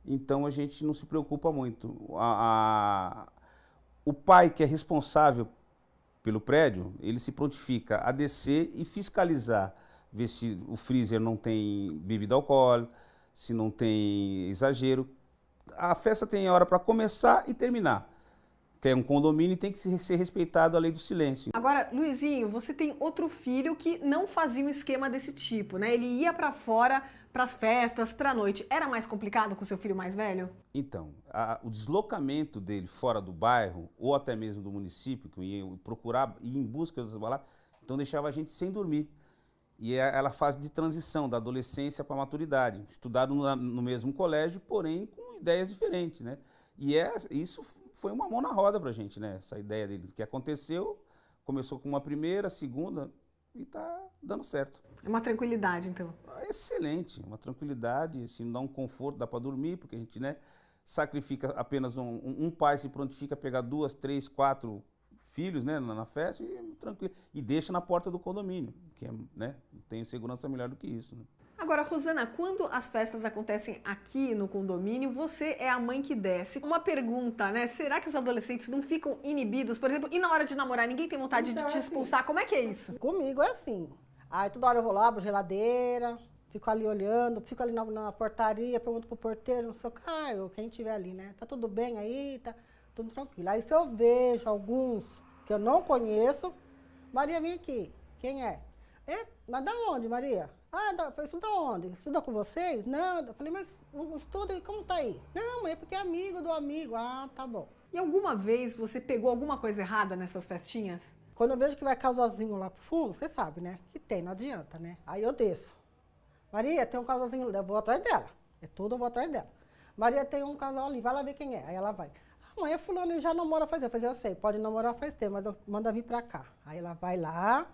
S15: então a gente não se preocupa muito. O pai que é responsável pelo prédio, ele se prontifica a descer e fiscalizar, ver se o freezer não tem bebida alcoólica, se não tem exagero. A festa tem hora para começar e terminar, que é um condomínio e tem que ser respeitado a lei do silêncio.
S3: Agora, Luizinho, você tem outro filho que não fazia um esquema desse tipo, né? Ele ia para fora, para as festas, para a noite. Era mais complicado com seu filho mais velho?
S15: Então, o deslocamento dele fora do bairro, ou até mesmo do município, que ia procurar ir em busca das baladas, então deixava a gente sem dormir. E ela fase de transição da adolescência para a maturidade. Estudaram no mesmo colégio, porém com ideias diferentes, né? E isso foi uma mão na roda para a gente, né? Essa ideia dele. Que aconteceu, começou com uma primeira, segunda e está dando certo.
S3: É uma tranquilidade, então?
S15: Excelente, uma tranquilidade, assim, dá um conforto, dá para dormir, porque a gente, né, sacrifica apenas um pai, se prontifica a pegar 2, 3, 4 filhos, né, na festa e tranquilo. E deixa na porta do condomínio, que é, né, não tem segurança melhor do que isso, né?
S3: Agora, Rosana, quando as festas acontecem aqui no condomínio, você é a mãe que desce. Uma pergunta, né? Será que os adolescentes não ficam inibidos? Por exemplo, e na hora de namorar, ninguém tem vontade de te expulsar? Como é que é isso?
S16: Comigo é assim. Aí toda hora eu vou lá, abro a geladeira, fico ali olhando, fico ali na portaria, pergunto pro porteiro, não sei o que, quem tiver ali, né? Tá tudo bem aí? Tá tudo tranquilo. Aí se eu vejo alguns que eu não conheço, Maria, vem aqui. Quem é? Mas da onde, Maria? Falei, isso da onde? Estuda com vocês? Não. Eu falei, mas não estuda, como tá aí? Não, mãe, é porque é amigo do amigo. Ah, tá bom.
S3: E alguma vez você pegou alguma coisa errada nessas festinhas?
S16: Quando eu vejo que vai casalzinho lá pro fundo, você sabe, né? Que tem, não adianta, né? Aí eu desço. Maria, tem um casalzinho, eu vou atrás dela. É tudo, eu vou atrás dela. Maria, tem um casal ali, vai lá ver quem é. Aí ela vai. Mãe, é fulano, ele já namora faz tempo. Eu falei, eu sei, pode namorar faz tempo, mas manda vir pra cá. Aí ela vai lá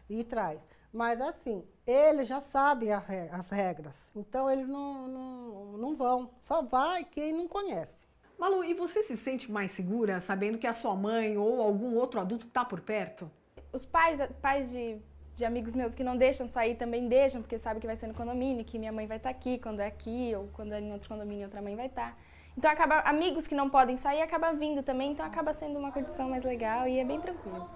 S16: e traz. Mas assim, eles já sabem as regras, então eles não vão, só vai quem não conhece.
S3: Malu, e você se sente mais segura sabendo que a sua mãe ou algum outro adulto está por perto?
S14: Os pais de amigos meus que não deixam sair, também deixam, porque sabem que vai ser no condomínio, que minha mãe vai estar aqui, quando é aqui, ou quando é em outro condomínio, outra mãe vai estar. Então, amigos que não podem sair, acabam vindo também, então acaba sendo uma curtição mais legal e é bem tranquilo.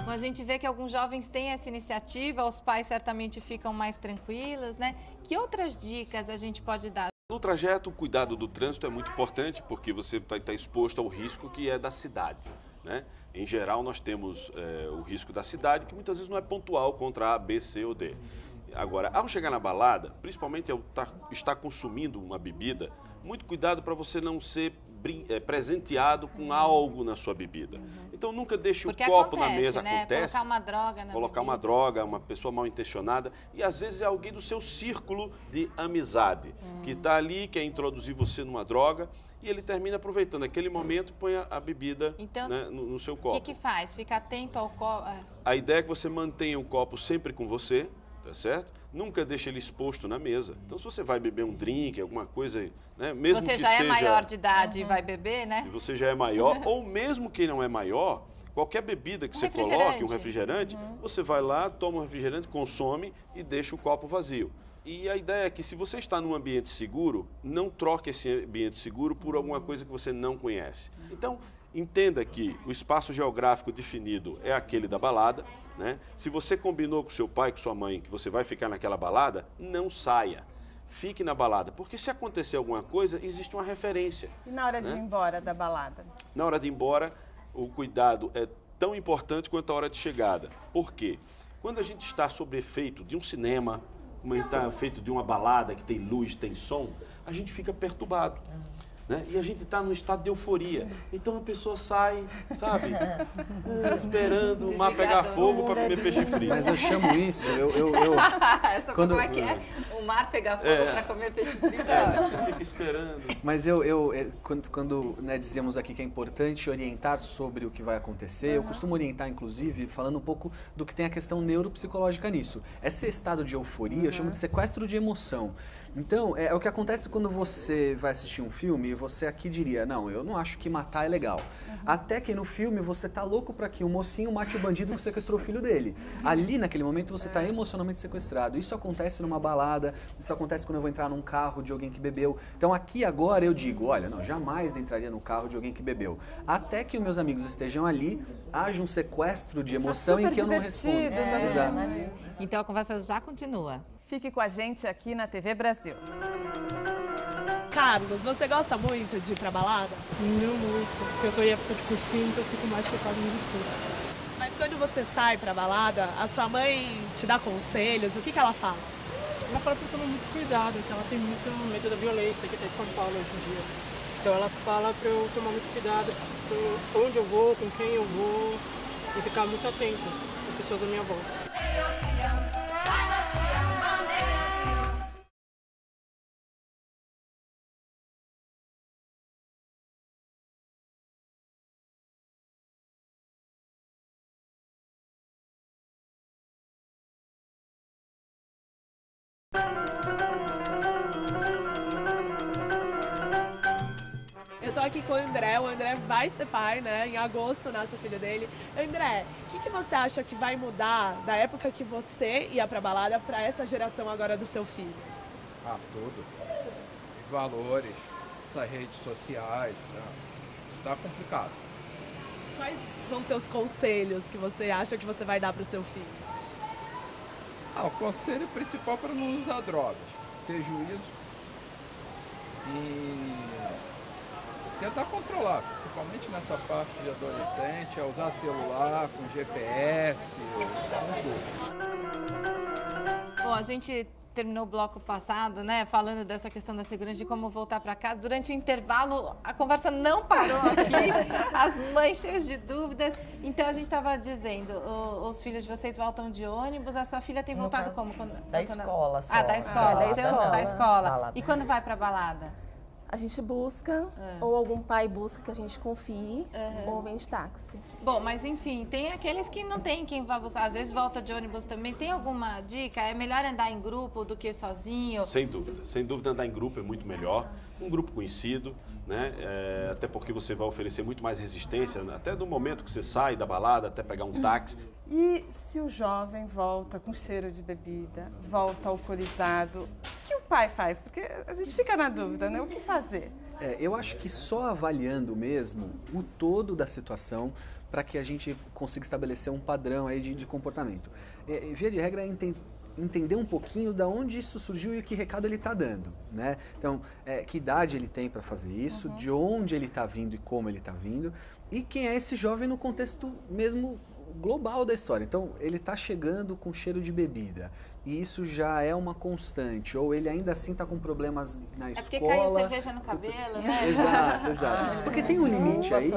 S1: Bom, a gente vê que alguns jovens têm essa iniciativa, os pais certamente ficam mais tranquilos, né? Que outras dicas a gente pode dar?
S13: No trajeto, o cuidado do trânsito é muito importante, porque você está exposto ao risco que é da cidade, né? Em geral, nós temos o risco da cidade, que muitas vezes não é pontual contra A, B, C ou D. Agora, ao chegar na balada, principalmente ao estar consumindo uma bebida, muito cuidado para você não ser presenteado com algo na sua bebida. Então, nunca deixe o copo na mesa.
S1: Né?
S13: Acontece.
S1: Colocar uma droga na
S13: Colocar
S1: bebida.
S13: uma droga, uma pessoa mal intencionada, e às vezes é alguém do seu círculo de amizade, que está ali, quer introduzir você numa droga, e ele termina aproveitando aquele momento e põe a bebida,
S1: então,
S13: né, no seu copo.
S1: O que faz? Fica atento ao copo?
S13: A ideia é que você mantenha o copo sempre com você, tá certo? Nunca deixe ele exposto na mesa. Então, se você vai beber um drink, alguma coisa, né, mesmo
S1: se você
S13: que
S1: já
S13: seja,
S1: é maior de idade e vai beber, né?
S13: Se você já é maior, ou mesmo que não é maior, qualquer bebida que você coloque, um refrigerante, você vai lá, toma um refrigerante, consome e deixa o copo vazio. E a ideia é que, se você está num ambiente seguro, não troque esse ambiente seguro por alguma coisa que você não conhece. Então, entenda que o espaço geográfico definido é aquele da balada, né? Se você combinou com seu pai, com sua mãe, que você vai ficar naquela balada, não saia. Fique na balada, porque se acontecer alguma coisa, existe uma referência.
S2: E na hora de ir embora da balada?
S13: Na hora de ir embora, o cuidado é tão importante quanto a hora de chegada. Por quê? Quando a gente está sob efeito de um cinema, como está feito de uma balada que tem luz, tem som, a gente fica perturbado. Né? E a gente está num estado de euforia. Então a pessoa sai, sabe, esperando o mar pegar fogo para comer peixe frito.
S8: Mas eu chamo isso,
S1: Como é que é? O mar pegar fogo para comer peixe frito é ótimo.
S13: Você fica esperando.
S8: Mas quando né, dizíamos aqui que é importante orientar sobre o que vai acontecer, eu costumo orientar, inclusive, falando um pouco do que tem a questão neuropsicológica nisso. Esse estado de euforia eu chamo de sequestro de emoção. Então, é o que acontece quando você vai assistir um filme e você aqui diria, não, eu não acho que matar é legal. Até que no filme você tá louco para que o mocinho mate o bandido que sequestrou o filho dele. Ali, naquele momento, você tá emocionalmente sequestrado. Isso acontece numa balada, isso acontece quando eu vou entrar num carro de alguém que bebeu. Então, aqui agora eu digo, olha, não, jamais entraria no carro de alguém que bebeu. Até que os meus amigos estejam ali, haja um sequestro de emoção em que eu não respondo. Exato.
S1: Então, a conversa já continua.
S2: Fique com a gente aqui na TV Brasil.
S4: Carlos, você gosta muito de ir pra balada?
S17: Não muito, porque eu tô em época de cursinho, então eu fico mais focado nos estudos.
S4: Mas quando você sai pra balada, a sua mãe te dá conselhos, o que ela fala?
S17: Ela fala pra eu tomar muito cuidado, que ela tem muito medo da violência que tem em São Paulo hoje em dia. Então ela fala pra eu tomar muito cuidado com onde eu vou, com quem eu vou, e ficar muito atento às pessoas à minha volta.
S4: Eu tô aqui com o André vai ser pai, né? Em agosto nasce o filho dele. André, o que você acha que vai mudar da época que você ia pra balada pra essa geração agora do seu filho?
S18: Ah, tudo. Os valores, essas redes sociais, isso tá complicado.
S4: Quais são seus conselhos que você acha que você vai dar pro seu filho?
S18: O conselho principal para não usar drogas, ter juízo e tentar controlar, principalmente nessa parte de adolescente, é usar celular com GPS, com tudo.
S1: Bom, a gente terminou o bloco passado, né, falando dessa questão da segurança, de como voltar para casa. Durante o intervalo, a conversa não parou aqui, as mães cheias de dúvidas. Então, a gente estava dizendo, os filhos de vocês voltam de ônibus, a sua filha tem voltado como?
S6: Da escola só.
S1: Da escola.
S6: Da escola.
S1: Da escola. E quando vai para balada?
S5: A gente busca, ou algum pai busca que a gente confie, ou vem de táxi.
S1: Bom, mas enfim, tem aqueles que não tem quem vá buscar. Às vezes volta de ônibus também. Tem alguma dica? É melhor andar em grupo do que sozinho?
S13: Sem dúvida. Sem dúvida, andar em grupo é muito melhor. Um grupo conhecido, né? Até porque você vai oferecer muito mais resistência, até do momento que você sai da balada até pegar um táxi.
S2: E se o jovem volta com cheiro de bebida, volta alcoolizado, o que o pai faz? Porque a gente fica na dúvida, né? O que fazer?
S8: Eu acho que só avaliando mesmo o todo da situação para que a gente consiga estabelecer um padrão aí de comportamento. Via de regra é entender um pouquinho de onde isso surgiu e que recado ele está dando, né? Então, que idade ele tem para fazer isso, de onde ele está vindo e como ele está vindo, e quem é esse jovem no contexto mesmo global da história. Então, ele está chegando com cheiro de bebida, e isso já é uma constante, ou ele ainda assim está com problemas na escola.
S1: É porque caiu cerveja no cabelo, né?
S8: Exato, exato. Porque tem um limite aí.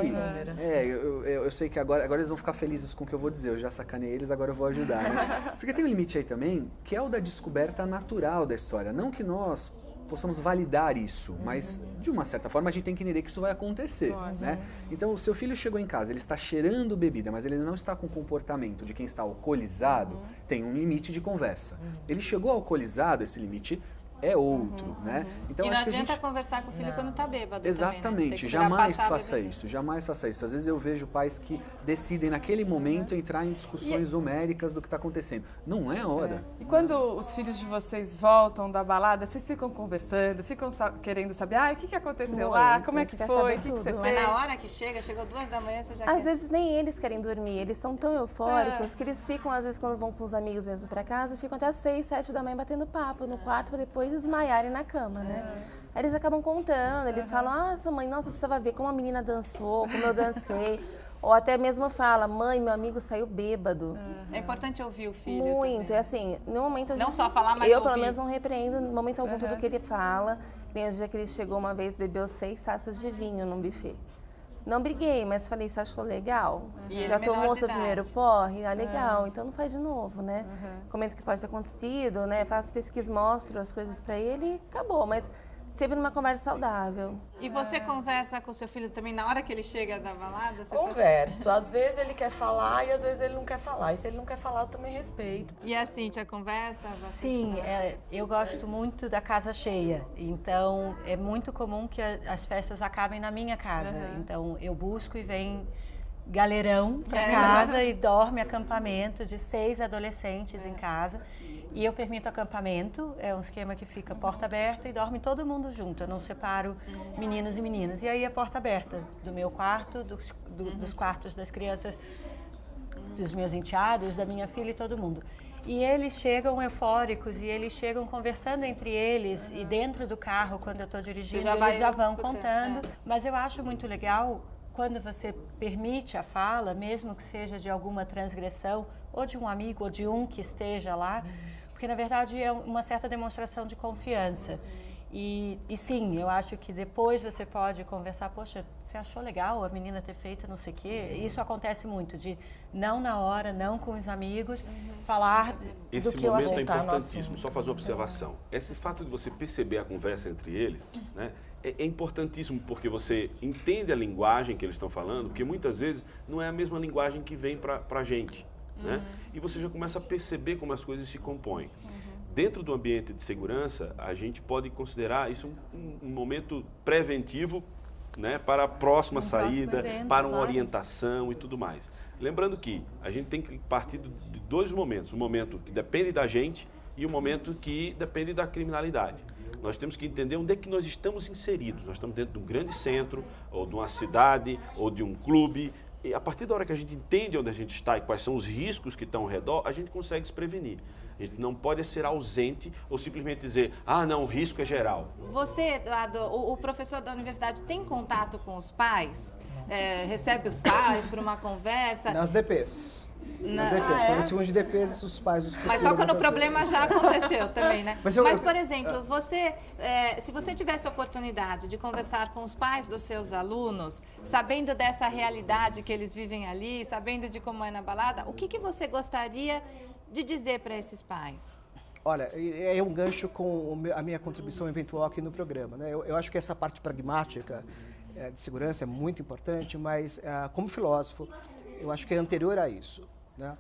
S8: Eu sei que agora eles vão ficar felizes com o que eu vou dizer, eu já sacanei eles, agora eu vou ajudar, né? Porque tem um limite aí também, que é o da descoberta natural da história. Não que nós possamos validar isso, mas de uma certa forma a gente tem que entender que isso vai acontecer, né? Então, o seu filho chegou em casa, ele está cheirando bebida, mas ele não está com o comportamento de quem está alcoolizado, tem um limite de conversa. Ele chegou alcoolizado, esse limite é outro, né?
S1: Então, e não adianta conversar com o filho quando está bêbado.
S8: Exatamente,
S1: também, né?
S8: jamais faça isso, jamais faça isso. Às vezes eu vejo pais que decidem naquele momento entrar em discussões homéricas do que está acontecendo. Não é a hora.
S2: E quando os filhos de vocês voltam da balada, vocês ficam conversando, ficam querendo saber, o que aconteceu lá, como é que foi, o que você fez?
S1: Mas na hora que chegou 2 da manhã, você já
S5: Às vezes nem eles querem dormir, eles são tão eufóricos que eles ficam, às vezes quando vão com os amigos mesmo para casa, ficam até 6, 7 da manhã batendo papo no quarto para depois desmaiarem na cama, né? Aí eles acabam contando, eles falam, nossa mãe, nossa, precisava ver como a menina dançou, como eu dancei. Ou até mesmo fala, mãe, meu amigo saiu bêbado.
S1: É importante ouvir o filho.
S5: Muito, é assim, no momento...
S1: Não só falar, mas
S5: eu,
S1: ouvir.
S5: pelo menos, não repreendo no momento algum tudo que ele fala. Nem o dia que ele chegou uma vez, bebeu 6 taças de vinho num buffet. Não briguei, mas falei, você achou legal? Já tomou seu primeiro porre? Ah, legal, então não faz de novo, né? Comento o que pode ter acontecido, né? Faço pesquisa, mostro as coisas pra ele e acabou, mas sempre numa conversa saudável.
S1: E você conversa com o seu filho também na hora que ele chega da balada?
S6: Converso. Às vezes ele quer falar e às vezes ele não quer falar. E se ele não quer falar, eu também respeito.
S1: E a Cíntia, conversa?
S7: Sim, eu gosto muito da casa cheia. Então, é muito comum que as festas acabem na minha casa. Então, eu busco e vem galerão para casa e dorme acampamento de 6 adolescentes em casa. E eu permito acampamento, é um esquema que fica porta aberta e dorme todo mundo junto. Eu não separo meninos e meninas. E aí é porta aberta do meu quarto, dos quartos das crianças, dos meus enteados, da minha filha e todo mundo. E eles chegam eufóricos e eles chegam conversando entre eles e dentro do carro, quando eu estou dirigindo, eles já vão contando. Mas eu acho muito legal quando você permite a fala, mesmo que seja de alguma transgressão, ou de um amigo, ou de um que esteja lá, porque, na verdade, é uma certa demonstração de confiança. E sim, eu acho que depois você pode conversar, poxa, você achou legal a menina ter feito não sei o quê? Isso acontece muito, de não na hora, não com os amigos, falar do que eu achei.
S13: Esse momento é importantíssimo, só fazer uma observação. Esse fato de você perceber a conversa entre eles, né, é importantíssimo porque você entende a linguagem que eles estão falando, porque muitas vezes não é a mesma linguagem que vem para a gente. Né? E você já começa a perceber como as coisas se compõem. Dentro do ambiente de segurança, a gente pode considerar isso um momento preventivo, né, para a próxima saída, evento, para uma orientação e tudo mais. Lembrando que a gente tem que partir de 2 momentos. Um momento que depende da gente e um momento que depende da criminalidade. Nós temos que entender onde é que nós estamos inseridos. Nós estamos dentro de um grande centro, ou de uma cidade, ou de um clube. E a partir da hora que a gente entende onde a gente está e quais são os riscos que estão ao redor, a gente consegue se prevenir. A gente não pode ser ausente ou simplesmente dizer, não, o risco é geral.
S1: Você, Eduardo, o professor da universidade tem contato com os pais? Recebe os pais para uma conversa?
S9: Nas DPs. Nas DPs. Quando segundo de DPs, os pais os
S1: Mas só quando o problema já aconteceu também, né? Mas, por exemplo, você, se você tivesse a oportunidade de conversar com os pais dos seus alunos, sabendo dessa realidade que eles vivem ali, sabendo de como é na balada, o que você gostaria de dizer para esses pais?
S9: Olha, é um gancho com a minha contribuição eventual aqui no programa, né? Eu acho que essa parte pragmática de segurança é muito importante, mas como filósofo, eu acho que é anterior a isso, né?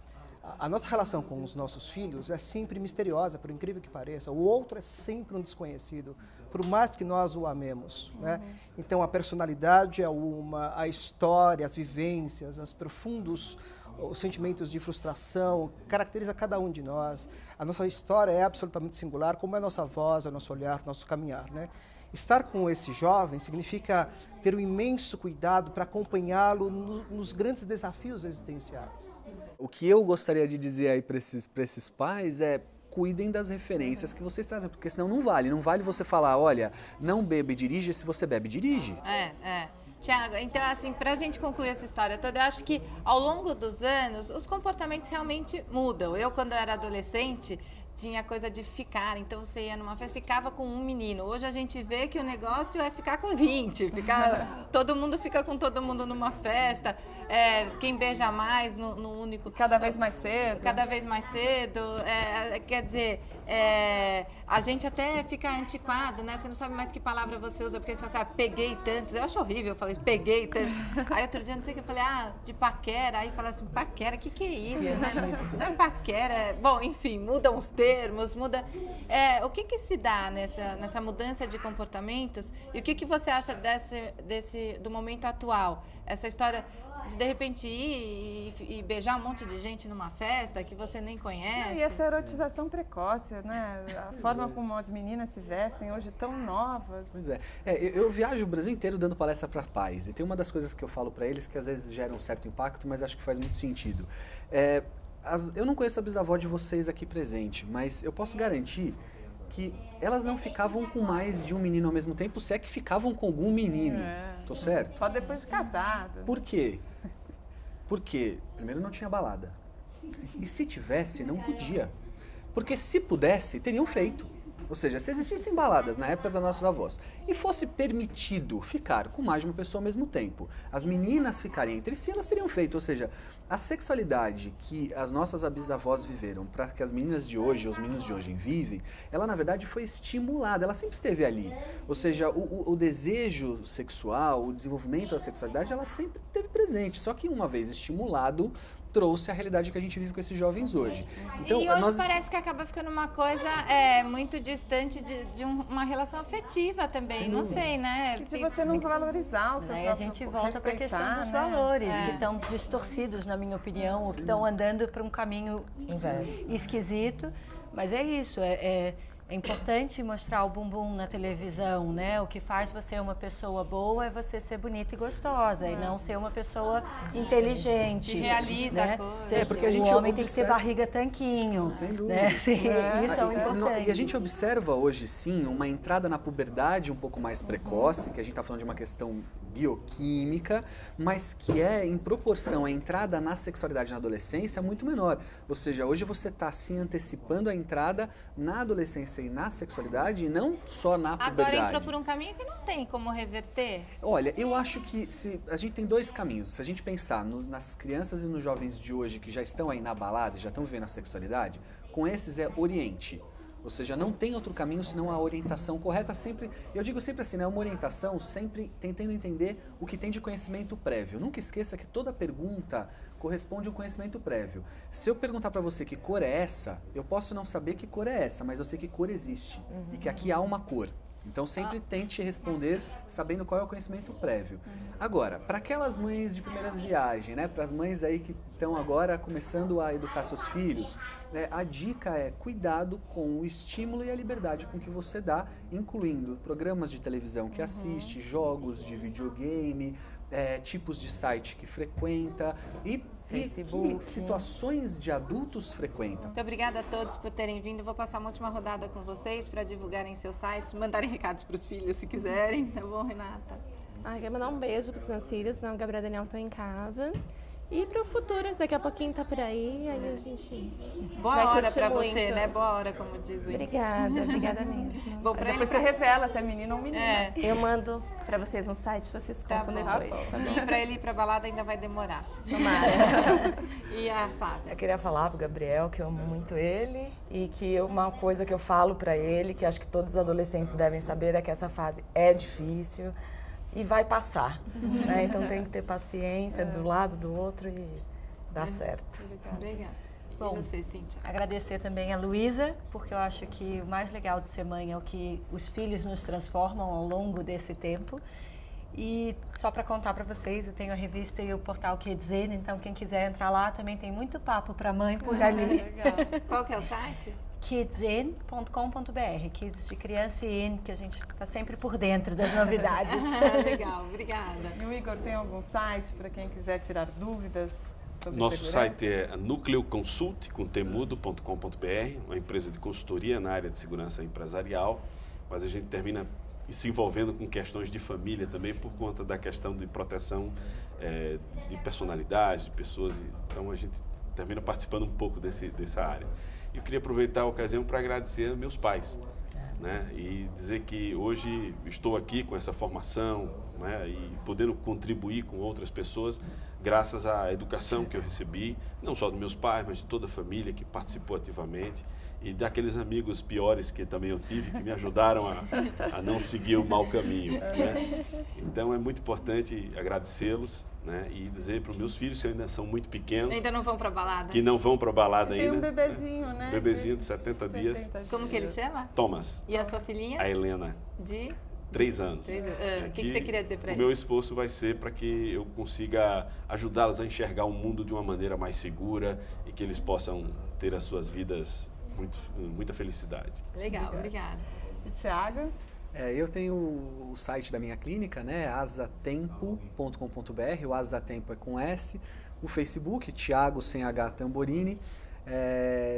S9: A nossa relação com os nossos filhos é sempre misteriosa, por incrível que pareça. O outro é sempre um desconhecido, por mais que nós o amemos, né? Então, a personalidade é uma, a história, as vivências, os sentimentos de frustração, caracteriza cada um de nós. A nossa história é absolutamente singular, como é a nossa voz, o nosso olhar, o nosso caminhar, né? Estar com esse jovem significa ter um imenso cuidado para acompanhá-lo nos grandes desafios existenciais.
S8: O que eu gostaria de dizer aí para esses pais é: cuidem das referências que vocês trazem, porque senão não vale. Não vale você falar, olha, não bebe e dirige, se você bebe, dirige.
S1: Tiago, então assim, pra gente concluir essa história toda, eu acho que ao longo dos anos, os comportamentos realmente mudam. Eu, quando eu era adolescente, tinha coisa de ficar, então você ia numa festa, ficava com um menino. Hoje a gente vê que o negócio é ficar com 20, todo mundo fica com todo mundo numa festa, quem beija mais no único...
S2: Cada vez mais cedo.
S1: Cada vez mais cedo, quer dizer, a gente até fica antiquado, né? Você não sabe mais que palavra você usa, porque você fala assim, peguei tantos, eu acho horrível, eu falei, peguei tantos. Aí outro dia, não sei o que, eu falei, de paquera, aí fala assim, paquera, o que é isso? Não é paquera, bom, enfim, mudam os termos, muda... o que se dá nessa mudança de comportamentos e o que você acha do momento atual? Essa história de repente ir e beijar um monte de gente numa festa que você nem conhece.
S2: E essa erotização precoce, né? A forma como as meninas se vestem hoje tão novas.
S8: Pois é. Eu viajo o Brasil inteiro dando palestra para pais e tem uma das coisas que eu falo para eles que às vezes gera um certo impacto, mas acho que faz muito sentido. Eu não conheço a bisavó de vocês aqui presente, mas eu posso garantir que elas não ficavam com mais de um menino ao mesmo tempo, se é que ficavam com algum menino. Tô certo?
S2: Só depois de casado.
S8: Por quê? Porque, primeiro, não tinha balada. E se tivesse, não podia. Porque se pudesse, teriam feito. Ou seja, se existissem baladas na época das nossas avós e fosse permitido ficar com mais de uma pessoa ao mesmo tempo, as meninas ficarem entre si, elas teriam feito. Ou seja, a sexualidade que as nossas bisavós viveram para que as meninas de hoje, os meninos de hoje vivem, ela na verdade foi estimulada, ela sempre esteve ali. Ou seja, o desejo sexual, o desenvolvimento da sexualidade, ela sempre esteve presente. Só que uma vez estimulado, trouxe a realidade que a gente vive com esses jovens hoje. Então,
S1: e hoje parece que acaba ficando uma coisa muito distante de uma relação afetiva também, não sei, né?
S2: De você não valorizar o seu próprio
S7: a gente volta para a questão dos valores, que estão distorcidos, na minha opinião, ou que estão andando para um caminho esquisito. Mas é isso, é importante mostrar o bumbum na televisão, né? O que faz você uma pessoa boa é você ser bonita e gostosa e não ser uma pessoa inteligente.
S1: Que realiza, né? A coisa.
S8: Porque a gente
S7: o homem tem que ter barriga tanquinho. Sem dúvida. Né? Isso é o importante.
S8: E a gente observa hoje, sim, uma entrada na puberdade um pouco mais precoce, que a gente está falando de uma questão bioquímica, mas que em proporção à entrada na sexualidade na adolescência, muito menor. Ou seja, hoje você está se antecipando a entrada na adolescência e na sexualidade e não só na puberdade.
S1: Agora entrou por um caminho que não tem como reverter.
S8: Olha, eu acho que a gente tem dois caminhos. Se a gente pensar nas crianças e nos jovens de hoje que já estão aí na balada, já estão vivendo a sexualidade, com esses oriente. Ou seja, não tem outro caminho senão a orientação correta sempre. Eu digo sempre assim, né? Uma orientação sempre tentando entender o que tem de conhecimento prévio. Nunca esqueça que toda pergunta corresponde a um conhecimento prévio. Se eu perguntar para você que cor é essa, eu posso não saber que cor é essa, mas eu sei que cor existe e que aqui há uma cor. Então sempre tente responder sabendo qual é o conhecimento prévio. Agora, para aquelas mães de primeiras viagens, né, para as mães aí que estão agora começando a educar seus filhos, a dica é cuidado com o estímulo e a liberdade com que você dá, incluindo programas de televisão que assiste, jogos de videogame, tipos de site que frequenta e Facebook, situações de adultos frequentam.
S1: Muito obrigada a todos por terem vindo. Vou passar uma última rodada com vocês para divulgarem seus sites, mandarem recados para os filhos se quiserem. Tá bom, Renata?
S5: Quero mandar um beijo para os meus filhos, senão o Gabriel e o Daniel estão em casa. E pro futuro, daqui a pouquinho tá por aí a gente
S1: Boa
S5: vai
S1: hora
S5: curtir
S1: pra
S5: muito.
S1: você, né? Boa hora, como dizem.
S5: Obrigada mesmo.
S1: Bom, pra
S2: Depois
S1: ele...
S2: você revela se é menino ou menina.
S5: Eu mando pra vocês um site, vocês contam depois. Tá bom?
S1: E pra ele ir pra balada ainda vai demorar.
S5: Tomara.
S1: E a Fábia?
S6: Eu queria falar pro Gabriel que eu amo muito ele e que uma coisa que eu falo pra ele, que acho que todos os adolescentes devem saber, é que essa fase é difícil e vai passar, né? Então tem que ter paciência do lado do outro e dar certo.
S1: Obrigada.
S7: Bom,
S1: e você, Cíntia?
S7: Agradecer também a Luísa, porque eu acho que o mais legal de ser mãe é o que os filhos nos transformam ao longo desse tempo. E só para contar para vocês, eu tenho a revista e o portal Kidzene, então quem quiser entrar lá também tem muito papo para mãe por ali.
S1: Legal. Qual que é o site?
S7: Kidzene.com.br, Kids de criança e N, que a gente está sempre por dentro das novidades.
S1: Legal, obrigada.
S2: E o Igor tem algum site para quem quiser tirar dúvidas sobre
S13: Nosso
S2: segurança?
S13: site é nucleoconsult.com.br, uma empresa de consultoria na área de segurança empresarial, mas a gente termina se envolvendo com questões de família também por conta da questão de proteção de personalidade, de pessoas. Então a gente termina participando um pouco dessa área. Eu queria aproveitar a ocasião para agradecer aos meus pais, né? E dizer que hoje estou aqui com essa formação, né? E podendo contribuir com outras pessoas graças à educação que eu recebi, não só dos meus pais, mas de toda a família que participou ativamente e daqueles amigos piores que também eu tive, que me ajudaram a não seguir o mau caminho, né? Então é muito importante agradecê-los, né? E dizer para os meus filhos, que ainda são muito pequenos,
S1: Ainda não vão pra balada?
S13: que não vão para a balada
S2: Tem
S13: ainda.
S2: um bebezinho, né?
S13: Um bebezinho de 70 dias.
S1: Como que ele chama?
S13: Thomas.
S1: E a sua filhinha?
S13: A Helena.
S1: De?
S13: 3 anos.
S1: O que você queria dizer para
S13: O
S1: eles?
S13: meu esforço vai ser para que eu consiga ajudá-los a enxergar o mundo de uma maneira mais segura e que eles possam ter as suas vidas muita felicidade.
S1: Legal, obrigada.
S2: E Thiago?
S8: Eu tenho o site da minha clínica, né, asatempo.com.br, o Asatempo é com S, o Facebook, Thiago sem H Tamborini,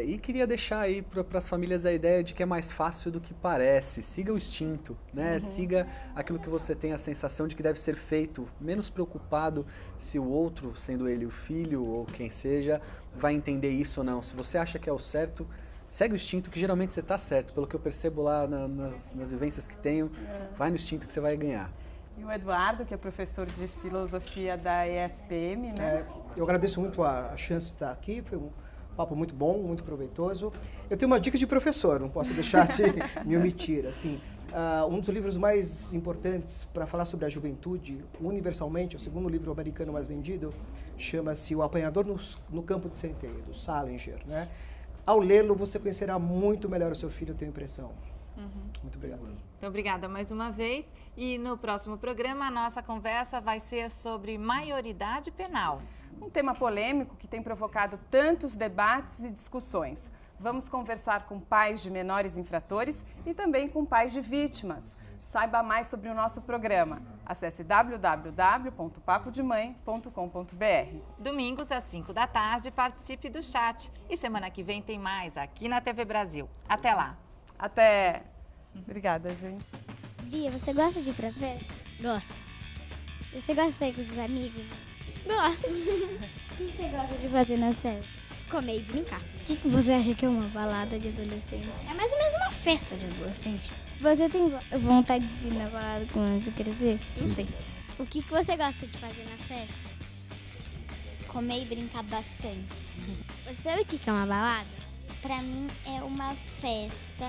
S8: e queria deixar aí para as famílias a ideia de que é mais fácil do que parece. Siga o instinto, né? Siga aquilo que você tem a sensação de que deve ser feito, menos preocupado se o outro, sendo ele o filho ou quem seja, vai entender isso ou não. Se você acha que é o certo, segue o instinto, que geralmente você está certo. Pelo que eu percebo lá nas vivências que tenho, vai no instinto que você vai ganhar.
S2: E o Eduardo, que é professor de filosofia da ESPM, né?
S9: Eu agradeço muito a chance de estar aqui, foi um papo muito bom, muito proveitoso. Eu tenho uma dica de professor, não posso deixar de me omitir. Assim, um dos livros mais importantes para falar sobre a juventude, universalmente, o segundo livro americano mais vendido, chama-se O Apanhador no Campo de Centeio, do Salinger, né? Ao lê-lo, você conhecerá muito melhor o seu filho, eu tenho a impressão. Muito obrigado.
S1: Então, obrigada mais uma vez. E no próximo programa, a nossa conversa vai ser sobre maioridade penal.
S2: Um tema polêmico que tem provocado tantos debates e discussões. Vamos conversar com pais de menores infratores e também com pais de vítimas. Saiba mais sobre o nosso programa. Acesse www.papodemãe.com.br.
S1: Domingos às 5 da tarde, participe do chat. E semana que vem tem mais aqui na TV Brasil. Até lá.
S2: Até. Obrigada, gente.
S19: Bia, você gosta de ir pra festa? Gosto. Você gosta de sair com os amigos? Gosto. O que você gosta de fazer nas festas? Comer e brincar. O que você acha que é uma balada de adolescente? É mais ou menos uma festa de adolescente. Você tem vontade de ir na balada quando você crescer? Não sei. O que você gosta de fazer nas festas? Comer e brincar bastante. Você sabe o que é uma balada? Pra mim é uma festa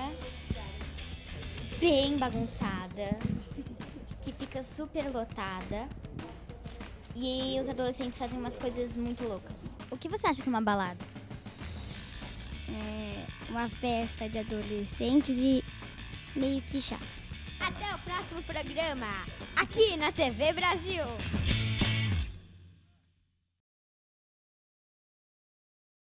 S19: bem bagunçada, que fica super lotada. E os adolescentes fazem umas coisas muito loucas. O que você acha que é uma balada? É uma festa de adolescentes e meio que chata. Até o próximo programa, aqui na TV Brasil.